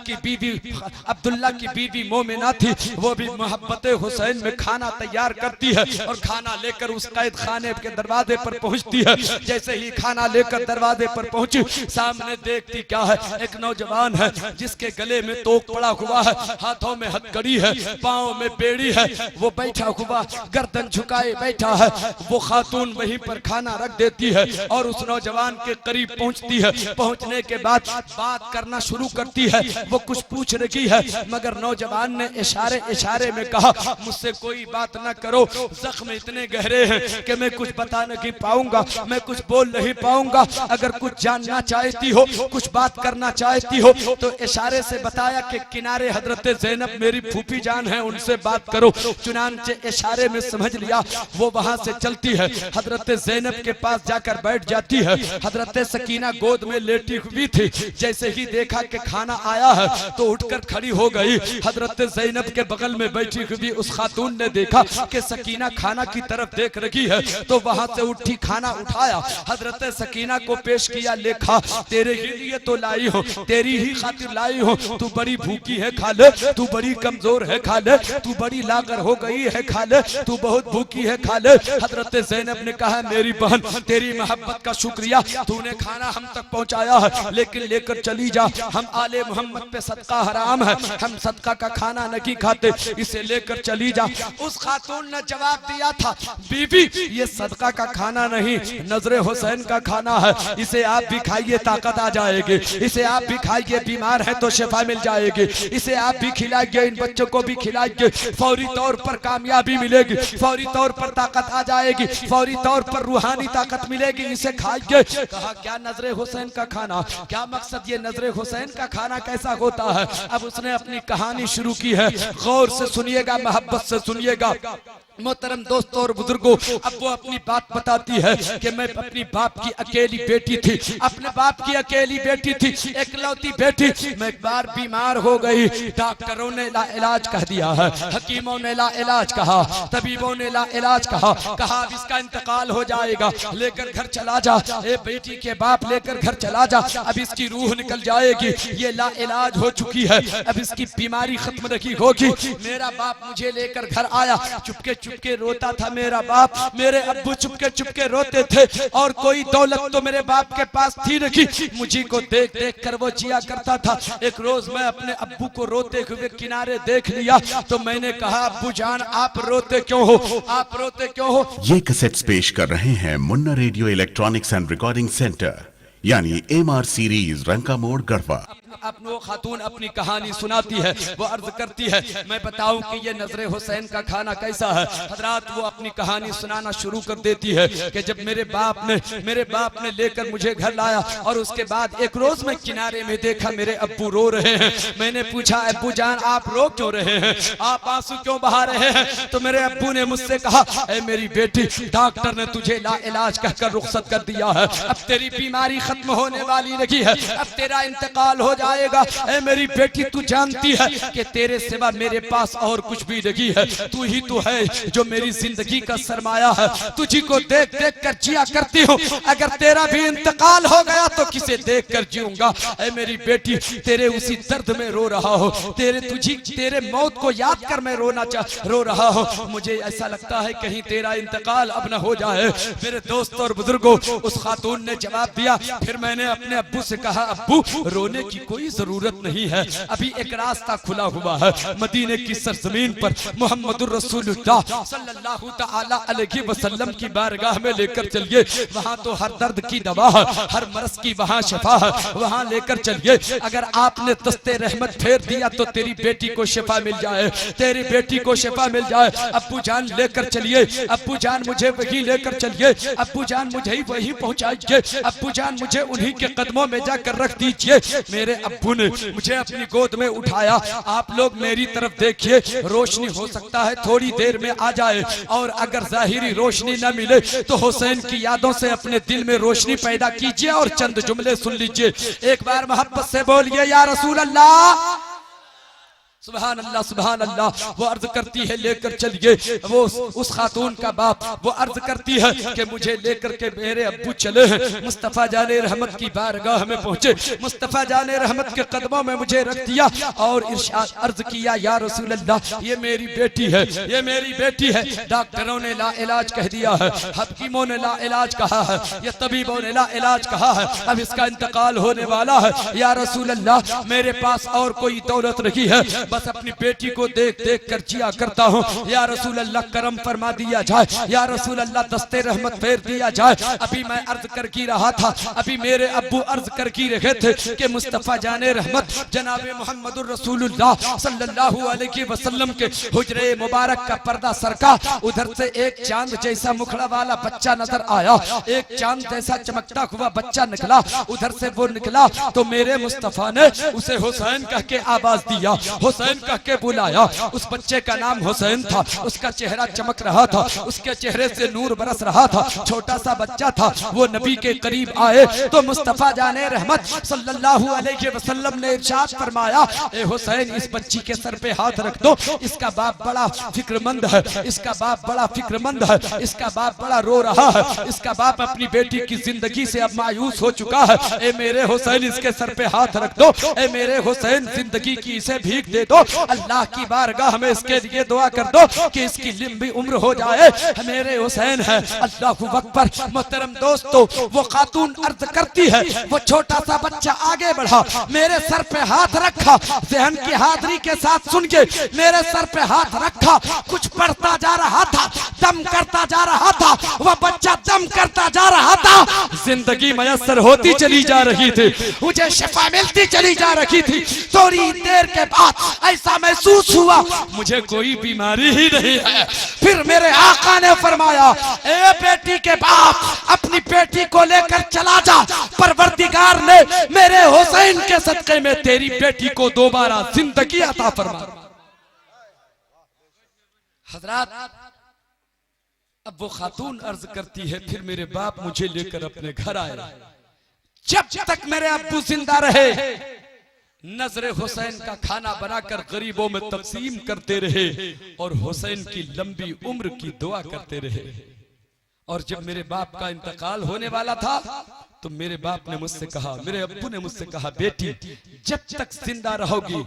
की बीवी मोमिना थी, वो भी मोहब्बत हुसैन में खाना तैयार करती है और खाना लेकर उस कैद खाने के दरवाजे पर पहुंचती है। जैसे ही खाना लेकर दरवाजे पर पहुंची, सामने देखती क्या है, एक नौजवान है जिसके गले में तोक पड़ा हुआ है, हाथों में हथकड़ी है, पाँव में बेड़ी है, वो बैठा हुआ गर्दन झुकाए बैठा है। वो खातून वहीं पर खाना रख देती है और उस नौजवान के करीब पहुंचती है। पहुंचने के बाद बात करना शुरू करती है। वो कुछ पूछ रही है, मगर नौजवान ने इशारे में कहा, मुझसे कोई बात न करो, जख्म इतने गहरे हैं कि मैं कुछ बता नहीं पाऊंगा, मैं कुछ बोल नहीं पाऊंगा। अगर कुछ जानना चाहती हो, कुछ बात करना चाहती हो, तो इशारे से बताया कि किनारे हजरत ज़ैनब मेरी फूफी जान है, उनसे बात करो। चुनांचे इशारे में समझ लिया, वो वहां से चलती है, हजरत ज़ैनब के पास जाकर बैठ जाती है। हजरत सकीना गोद में लेटी हुई थी। जैसे ही देखा कि खाना आया है तो उठकर खड़ी हो गई। हजरत ज़ैनब के बगल में बैठी हुई उस खातून ने देखा कि सकीना खाना की तरफ देख रही है, तो वहां से उठी, खाना उठाया, हजरत सकीना को पेश किया, लेखा तेरे ही लिए तो लाई हो, तेरी ही खातिर लाई हो, तू बड़ी भूखी है, खा ले, तू बड़ी कमजोर है खा ले, तू बड़ी लागर हो गई है खा ले, तू बहुत भूखी है खा ले। हजरत ज़ैनब ने कहा मेरी बहन तेरी मोहब्बत का शुक्रिया, तूने खाना हम तक पहुंचाया है, लेकिन लेकर चली जा, हम आले मोहम्मद पे सदका हराम है, हम सदका का खाना नहीं खाते, इसे लेकर चली जा। उस खातून ने जवाब दिया था बीबी ये सदका का खाना नहीं, नजरे हुसैन का खाना है, इसे आप भी खाइए ताकत आ जाएगी, इसे आप भी खाइए बीमार है तो शिफा मिल जाएगी, इसे आप भी खिलाइए, इन बच्चों को भी खिलाइए, फौरी तौर पर कामयाबी मिलेगी, फौरी तौर पर ताकत आ जाएगी, फौरी तौर पर रूहानी ताकत मिलेगी, इसे खाइए। कहा क्या नजरे हुसैन का खाना, क्या मकसद, ये नजरे हुसैन का खाना कैसा होता है। अब उसने अपनी कहानी शुरू की है, गौर से सुनिएगा, मोहब्बत से सुनिएगा मोहतरम दोस्तों और बुजुर्गों। अब वो अपनी बात बताती है कि मैं अपनी बाप की अकेली बेटी थी, अपने बाप की अकेली बेटी थी, एकलौती बेटी। मैं एक बार बीमार हो गई, डॉक्टरों ने ला इलाज कह दिया है, हकीमों ने ला इलाज कहा, तबीबों ने ला इलाज कहा, अब इसका इंतकाल हो जाएगा, लेकर घर चला जा, ए बेटी के बाप लेकर घर चला जा, अब इसकी रूह निकल जाएगी, ये ला इलाज हो चुकी है, अब इसकी बीमारी खत्म नहीं होगी। मेरा बाप मुझे लेकर घर आया, चुपके चुपके रोता था मेरा बाप, मेरे अब्बू चुपके चुपके रोते थे, और कोई दौलत तो मेरे बाप के पास थी नहीं, मुझे को देख देख कर वो जिया करता था। एक रोज मैं अपने अब्बू को रोते हुए किनारे देख लिया, तो मैंने कहा अब्बू जान आप रोते क्यों हो, आप रोते क्यों हो।
ये कैसेट्स पेश कर रहे हैं Munna radio electronics and recording centre यानी MR सीरीज रंका मोड़ गढ़वा।
अपनो खातून अपनी कहानी सुनाती है, वो अर्ज करती है मैं बताऊं कि ये नजरे हुसैन का खाना कैसा है। हजरात वो अपनी कहानी सुनाना शुरू कर देती है कि जब मेरे बाप ने लेकर मुझे घर लाया, और उसके बाद एक रोज मैं किनारे में देखा मेरे अब्बू रो रहे हैं। मैंने पूछा अब्बू जान आप रो क्यों रहे हैं, आप आंसू क्यों बहा रहे हैं। तो मेरे अब्बू ने मुझसे कहा ऐ मेरी बेटी डॉक्टर ने तुझे ला इलाज कहकर रुखसत कर दिया है, अब तेरी बीमारी खत्म होने वाली नहीं है, अब तेरा इंतकाल हो आएगा। ऐ मेरी बेटी तू जानती है कि तेरे सिवा मेरे पास और कुछ भी नहीं है, तू ही तो है जो मेरी जिंदगी का सरमाया है, तुझी को देख देख कर जिया करती हूँ, अगर तेरा भी इंतकाल हो गया तो किसे देख कर जीऊंगा। ऐ मेरी बेटी तेरे उसी दर्द में रो रहा हो, तेरे मौत को याद कर मैं रो रहा हूँ। मुझे ऐसा लगता है कहीं तेरा इंतकाल अब न हो जाए। मेरे दोस्त और बुजुर्गों उस खातून ने जवाब दिया, फिर मैंने अपने अब्बू से कहा अब्बू रोने की कोई जरूरत नहीं है, अभी एक रास्ता खुला हुआ है, मदीने की सरजमीन पर मोहम्मदुर रसूलुल्लाह सल्लल्लाहु तआला अलैहि वसल्लम की बारगाह में लेकर चलिए, वहाँ तो हर दर्द की दवा है, हर मर्ज की वहाँ शिफा है, वहाँ लेकर चलिए। अगर आपने दस्ते रहमत फेर दिया तो तेरी बेटी को शिफा मिल जाए, तेरी बेटी को शिफा मिल जाए। अब्बू जान लेकर चलिए, अब्बू जान मुझे वही लेकर चलिए, अब्बू जान मुझे वही पहुँचाइए, अब्बू जान मुझे उन्हीं के कदमों में जाकर रख दीजिए। मेरे अब्बू ने मुझे अपनी गोद में उठाया। आप लोग मेरी तरफ देखिए, रोशनी हो सकता है थोड़ी देर में आ जाए, और अगर जाहिरी रोशनी न मिले तो हुसैन की यादों से अपने दिल में रोशनी पैदा कीजिए और चंद जुमले सुन लीजिए। एक बार मोहब्बत से बोलिए या रसूल अल्लाह, सुभान अल्लाह सुभान अल्लाह। वो अर्ज करती है लेकर चलिए, वो उस खातून का बाप वो अर्ज करती है कि मुझे लेकर के मेरे अब्बू चले हैं, मुस्तफ़ा जाने रहमत की बारगाह में पहुंचे, मुस्तफ़ा जाने रहमत के कदमों में मुझे रख दिया और इरशाद अर्ज किया या रसूल अल्लाह ये मेरी बेटी है, ये मेरी बेटी है। डॉक्टरों ने ला इलाज कह दिया है, हकीमों ने ला इलाज कहा है, या तबीबों ने ला इलाज कहा है, अब इसका इंतकाल होने वाला है। या रसूल अल्लाह मेरे पास और कोई दौलत नहीं है, बस अपनी बेटी को देख देख कर जिया करता हूँ। या रसूल अल्लाह करम फरमा दिया जाए, या रसूल अल्लाह दस्ते रहमत फेर दिया जाए। अभी मैं अर्ज कर की रहा था, अभी मेरे अब्बू अर्ज कर की रहे थे कि मुस्तफ़ा जाने रहमत जनाबे मोहम्मदुर रसूलुल्लाह सल्लल्लाहु अलैहि वसल्लम के हुजरे मुबारक का पर्दा सरका, उधर से एक चांद जैसा मुखड़ा वाला बच्चा नजर आया, एक चांद जैसा चमकता हुआ बच्चा निकला, उधर से वो निकला तो मेरे मुस्तफ़ा ने उसे हुसैन कह के आवाज दिया, हुसैन कह के बुलाया। उस बच्चे का नाम हुसैन था, उसका चेहरा चमक रहा था, उसके चेहरे से नूर बरस रहा था, छोटा सा बच्चा था। वो नबी के करीब आए तो मुस्तफ़ा जाने रहमत सल्लल्लाहु अलैहि वसल्लम ने इरशाद फरमाया, ए हुसैन इस बच्ची के सर पे हाथ रख दो, इसका बाप बड़ा फिक्रमंद है, इसका बाप बड़ा फिक्रमंद है, इसका बाप बड़ा रो रहा है, इसका बाप अपनी बेटी की जिंदगी से अब मायूस हो चुका है। ए मेरे हुसैन इसके सर पे हाथ रख दो, ए मेरे हुसैन जिंदगी की इसे भीख दे दो। अल्लाह की बारगाह में इसके लिए दुआ कर दो कि इसकी लंबी उम्र हो जाए। मेरे हुसैन है। अल्लाहू अकबर। मोहतरम दोस्तों, वो खातून अर्ज करती है, वो छोटा सा बच्चा आगे बढ़ा, मेरे सर पे हाथ रखा, जहन की हाजिरी के साथ सुन के मेरे सर पे हाथ रखा, कुछ पढ़ता जा रहा था, दम करता जा रहा था, वह बच्चा दम करता जा रहा था, जिंदगी मयसर होती चली जा रही थी, मुझे शिफा मिलती चली जा रही थी। थोड़ी देर के बाद ऐसा महसूस हुआ मुझे कोई बीमारी ही नहीं है। फिर मेरे आका ने फरमाया, ए बेटी के बाप, अपनी बेटी को लेकर चला जा, परवरदिगार ने मेरे हुसैन के सदक़े में तेरी बेटी को दोबारा जिंदगी अता फरमा। हजरात, अब वो खातून अर्ज करती है, फिर मेरे बाप मुझे लेकर अपने घर आए। जब तक मेरे अब्बू जिंदा रहे, नजरे हुसैन का खाना बनाकर गरीबों में तकसीम करते रहे और हुसैन की लंबी उम्र की दुआ करते रहे। और जब मेरे बाप का इंतकाल होने वाला था तो मेरे बाप ने मुझसे कहा, मेरे अब्बू ने मुझसे कहा, बेटी जब तक जिंदा रहोगी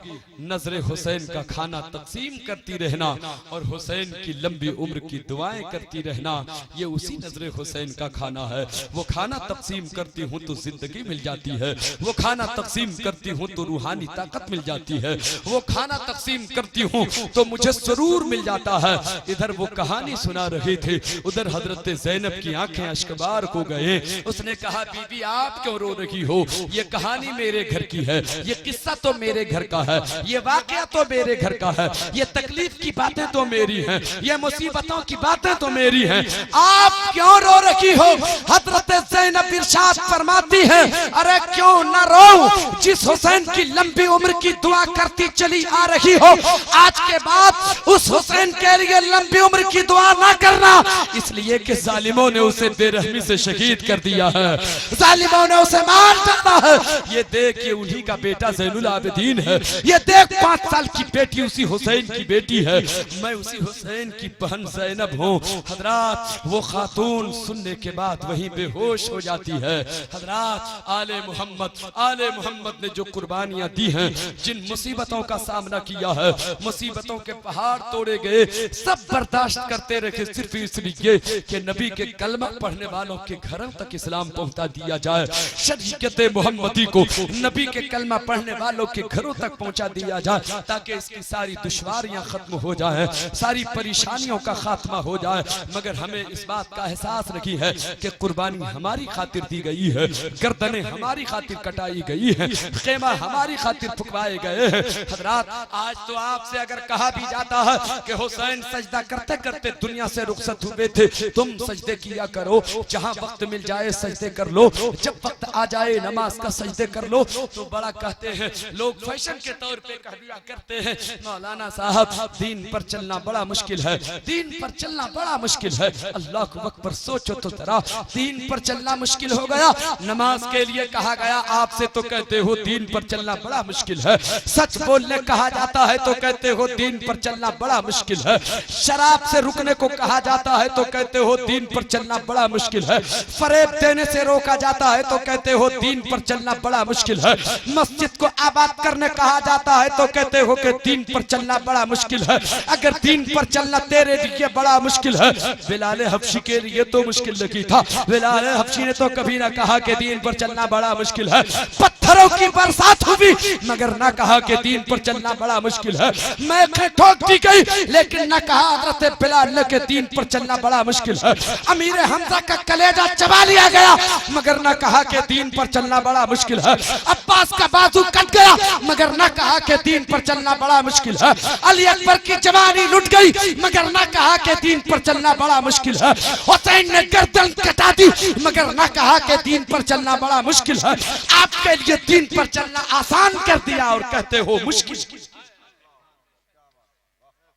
नजरे हुसैन का खाना तकसीम करती रहना और हुसैन की लंबी उम्र की दुआएं करती रहना। ये उसी नजरे हुसैन का खाना है। वो खाना तकसीम करती हूँ तो जिंदगी मिल जाती है, वो खाना तकसीम करती हूँ तो रूहानी ताकत मिल जाती है, वो खाना तकसीम करती हूँ तो मुझे सुरूर मिल जाता है। इधर वो कहानी सुना रही थी, उधर हजरत ज़ैनब की आंखें अश्कबार हो गए। उसने कहा, बीबी आप क्यों रो रही हो? ये कहानी मेरे घर की है, ये किस्सा तो मेरे घर का है, ये वाकया तो मेरे घर का है, ये तकलीफ की बातें तो मेरी हैं, ये मुसीबतों की बातें तो मेरी हैं, आप क्यों रो रही हो? हजरत ज़ैनब इरशाद फरमाती है, अरे क्यों न रो, जिस हुसैन की लंबी उम्र की दुआ करती चली आ रही हो, आज के बाद उस हुसैन के लिए लंबी उम्र की दुआ ना करना, इसलिए कि जालिमों ने उसे बेरहमी से शहीद कर दिया है, जालिमों ने उसे मार डाला है। ये देख, ये उन्हीं का बेटा ज़ैनुल आबिदीन है, ये देख 5 साल की बेटी उसी हुसैन की बेटी है, मैं उसी हुसैन की बहन ज़ैनब हूँ। हजरात, वो खातून सुनने के बाद वहीं बेहोश हो जाती है। हजरात, आले मोहम्मद ने जो कुर्बानियां दी हैं, जिन मुसीबतों का सामना किया है, मुसीबतों के पहाड़ तोड़े गए, सब बर्दाश्त करते रहे सिर्फ इसलिए कि नबी के कलमा पढ़ने वालों के घरों तक इस्लाम पहुंचा दिया जाए, शरीयत मोहम्मदी को नबी के कलमा पढ़ने वालों के घरों तक पहुंचा दिया जाए, ताकि इसकी सारी दुश्वारियां खत्म हो जाए, सारी परेशानियों का खात्मा हो जाए। मगर हमें इस बात का एहसास नहीं है कि कुर्बानी हमारी खातिर दी गई है, गर्दनें हमारी खातिर कटाई गई है, खेमा हमारी खातिर फुकवाए गए हैं। हजरात, आज तो आपसे अगर कहा भी जाता है कि हुसैन सजदा करते करते दुनिया से रुखसत हुए थे, तुम सजदे किया करो, जहां वक्त मिल जाए सजदे कर लो, जब वक्त आ जाए नमाज का सजदे कर लो, तो बड़ा कहते हैं लोग, फैशन के तौर पे कह दिया करते हैं, मौलाना साहब दीन पर चलना बड़ा मुश्किल है, दीन पर चलना बड़ा मुश्किल है। अल्लाह को अकबर, सोचो तो जरा, दीन पर चलना मुश्किल हो गया, नमाज के लिए कहा गया आपसे तो कहते हो दीन पर चलना बड़ा मुश्किल है, सच बोलने कहा जाता है तो कहते हो दीन पर चलना बड़ा मुश्किल है, शराब से रुकने को कहा जाता है तो कहते हो दीन पर चलना बड़ा मुश्किल है, फरेब देने से रोका जाता है तो कहते हो दीन पर चलना बड़ा मुश्किल है, मस्जिद को आबाद करने कहा जाता है तो कहते हो कि दीन पर चलना बड़ा मुश्किल है। अगर दीन पर चलना तेरे लिए बड़ा मुश्किल है, बिलाल हबशी के लिए तो मुश्किल नहीं था, बिलाल हबशी ने तो कभी ना कहा कि दीन पर चलना बड़ा मुश्किल है, पत्थरों की बरसात हुई मगर ना कहा कि दीन पर चलना बड़ा मुश्किल है, मैं ठोक दी गई लेकिन ना कहा हजरत बिलाल के दीन पर चलना बड़ा मुश्किल है, अमीर हमजा का कलेजा चबा लिया गया मगर ना कहा कि दीन पर चलना बड़ा मुश्किल है, अब्बास का बाजू कट गया मगर ना कहा कि दीन पर चलना बड़ा मुश्किल है, अली अकबर की जवानी लुट गई मगर ना कहा कि दीन पर चलना बड़ा मुश्किल है, हुसैन ने गर्दन कटा दी मगर ना कहा कि दीन पर चलना बड़ा मुश्किल है। आपके लिए दीन पर चलना आसान कर दिया और कहते हो मुश्किल।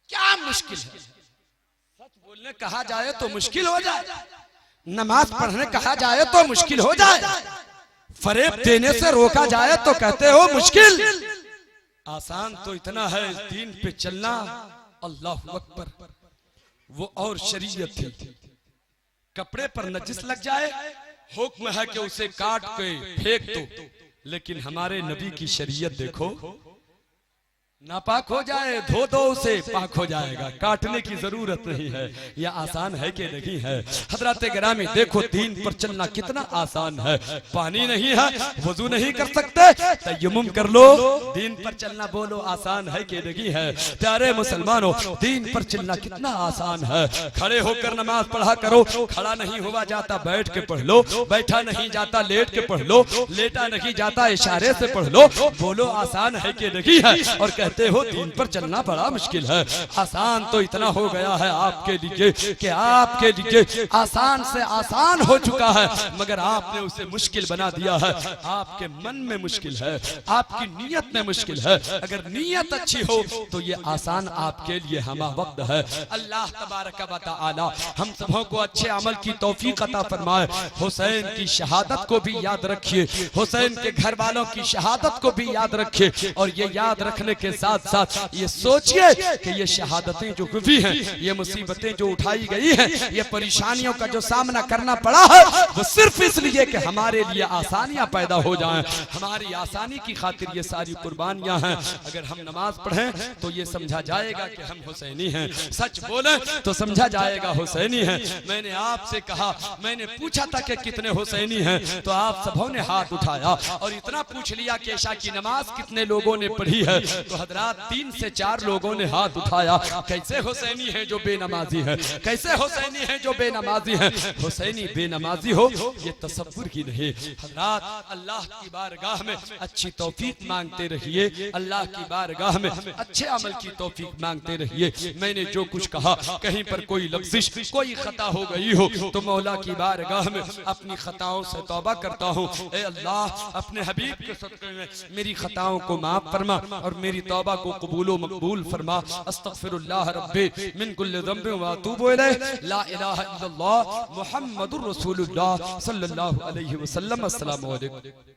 क्या मुश्किल है? सच बोलने कहा जाए तो मुश्किल हो जाए, नमाज पढ़ने कहा जाए तो मुश्किल हो जाए, फरेब देने से रोका जाए तो कहते हो मुश्किल। आसान तो इतना है दीन पे चलना, अल्लाह अकबर। वो और शरीयत थी, कपड़े पर नजिस लग जाए हुक्म है कि उसे काट के फेंक दो, लेकिन हमारे नबी की शरीयत देखो, नापाक हो जाए धो दो उसे पाक हो जाएगा, काटने की जरूरत नहीं है। यह आसान है कि नहीं है? हजरत गिरामी देखो दीन पर चलना कितना आसान है। पानी नहीं है, वजू नहीं कर सकते, तयम्मुम कर लो। दीन पर चलना बोलो आसान है कि नहीं है? प्यारे मुसलमानों, दीन पर चलना कितना आसान है। खड़े होकर नमाज पढ़ा करो, खड़ा नहीं हुआ जाता बैठ के पढ़ लो, बैठा नहीं जाता लेट के पढ़ लो, लेटा नहीं जाता इशारे से पढ़ लो। बोलो आसान है कि नहीं है? और कहते हो दीन पर चलना बड़ा मुश्किल है। आसान तो इतना हो गया है आपके लिए कि आपके लिए आसान से आसान हो चुका है, मगर आपने उसे मुश्किल बना दिया है। आपके मन में मुश्किल है, आपकी नीयत में मुश्किल है। अगर नीयत अच्छी हो तो ये आसान आपके लिए हमा वक्त है। अल्लाह तबारक व तआला हम सबों को अच्छे अमल की तौफीक अता फरमाए। हुसैन की शहादत को भी याद रखिए, हुसैन के घर वालों की शहादत को भी याद रखिए, और ये याद रखने के साथ साथ ये सोचिए कि ये शहादतें जो हुई हैं, ये मुसीबतें जो उठाई गई हैं, ये परेशानियों का जो सामना करना पड़ा है, वो सिर्फ इसलिए कि हमारे लिए आसानियां पैदा हो जाएं। हमारी आसानी की खातिर ये सारी कुर्बानियां हैं। अगर हम नमाज पढ़ें तो ये समझा जाएगा कि हम हुसैनी हैं, सच बोले तो समझा जाएगा हुसैनी हैं। मैंने आपसे कहा, मैंने पूछा था कि कितने हुसैनी हैं, तो आप सबों ने हाथ उठाया, और इतना पूछ लिया कि इशा की नमाज कितने लोगों ने पढ़ी है, तो हजरात 3 से 4 लोगों ने हाथ उठाया। कैसे हुसैनी है जो बेनमाजी है? कैसे हुसैनी है जो बेनमाजी है? हुसैनी बेनमाजी हो ये तसव्वुर ही नहीं। हजरात अल्लाह की बारगाह में अच्छी तौफीक मांगते रहिए, अल्लाह की बारगाह में अच्छे अमल की तौफीक मांगते रहिए। मैंने जो कुछ कहा कहीं पर कोई लफ्ज़िश, कोई खता हो गई हो तो मौला की बारगाह में अपनी खताओं से तौबा करता हूँ। ए अल्लाह, अपने हबीब के सदक़े में मेरी खताओं को माफ फरमा और मेरी तौबा को कबूल व मकबूल फरमा। अस्तगफिरुल्लाह रब्बी मिन कुल्लि ज़ंबिन व अतूबु इलैह। ला इलाहा इल्लल्लाह मुहम्मदुर रसूलुल्लाह सल्लल्लाहु अलैहि वसल्लम। अस्सलामु अलैकुम।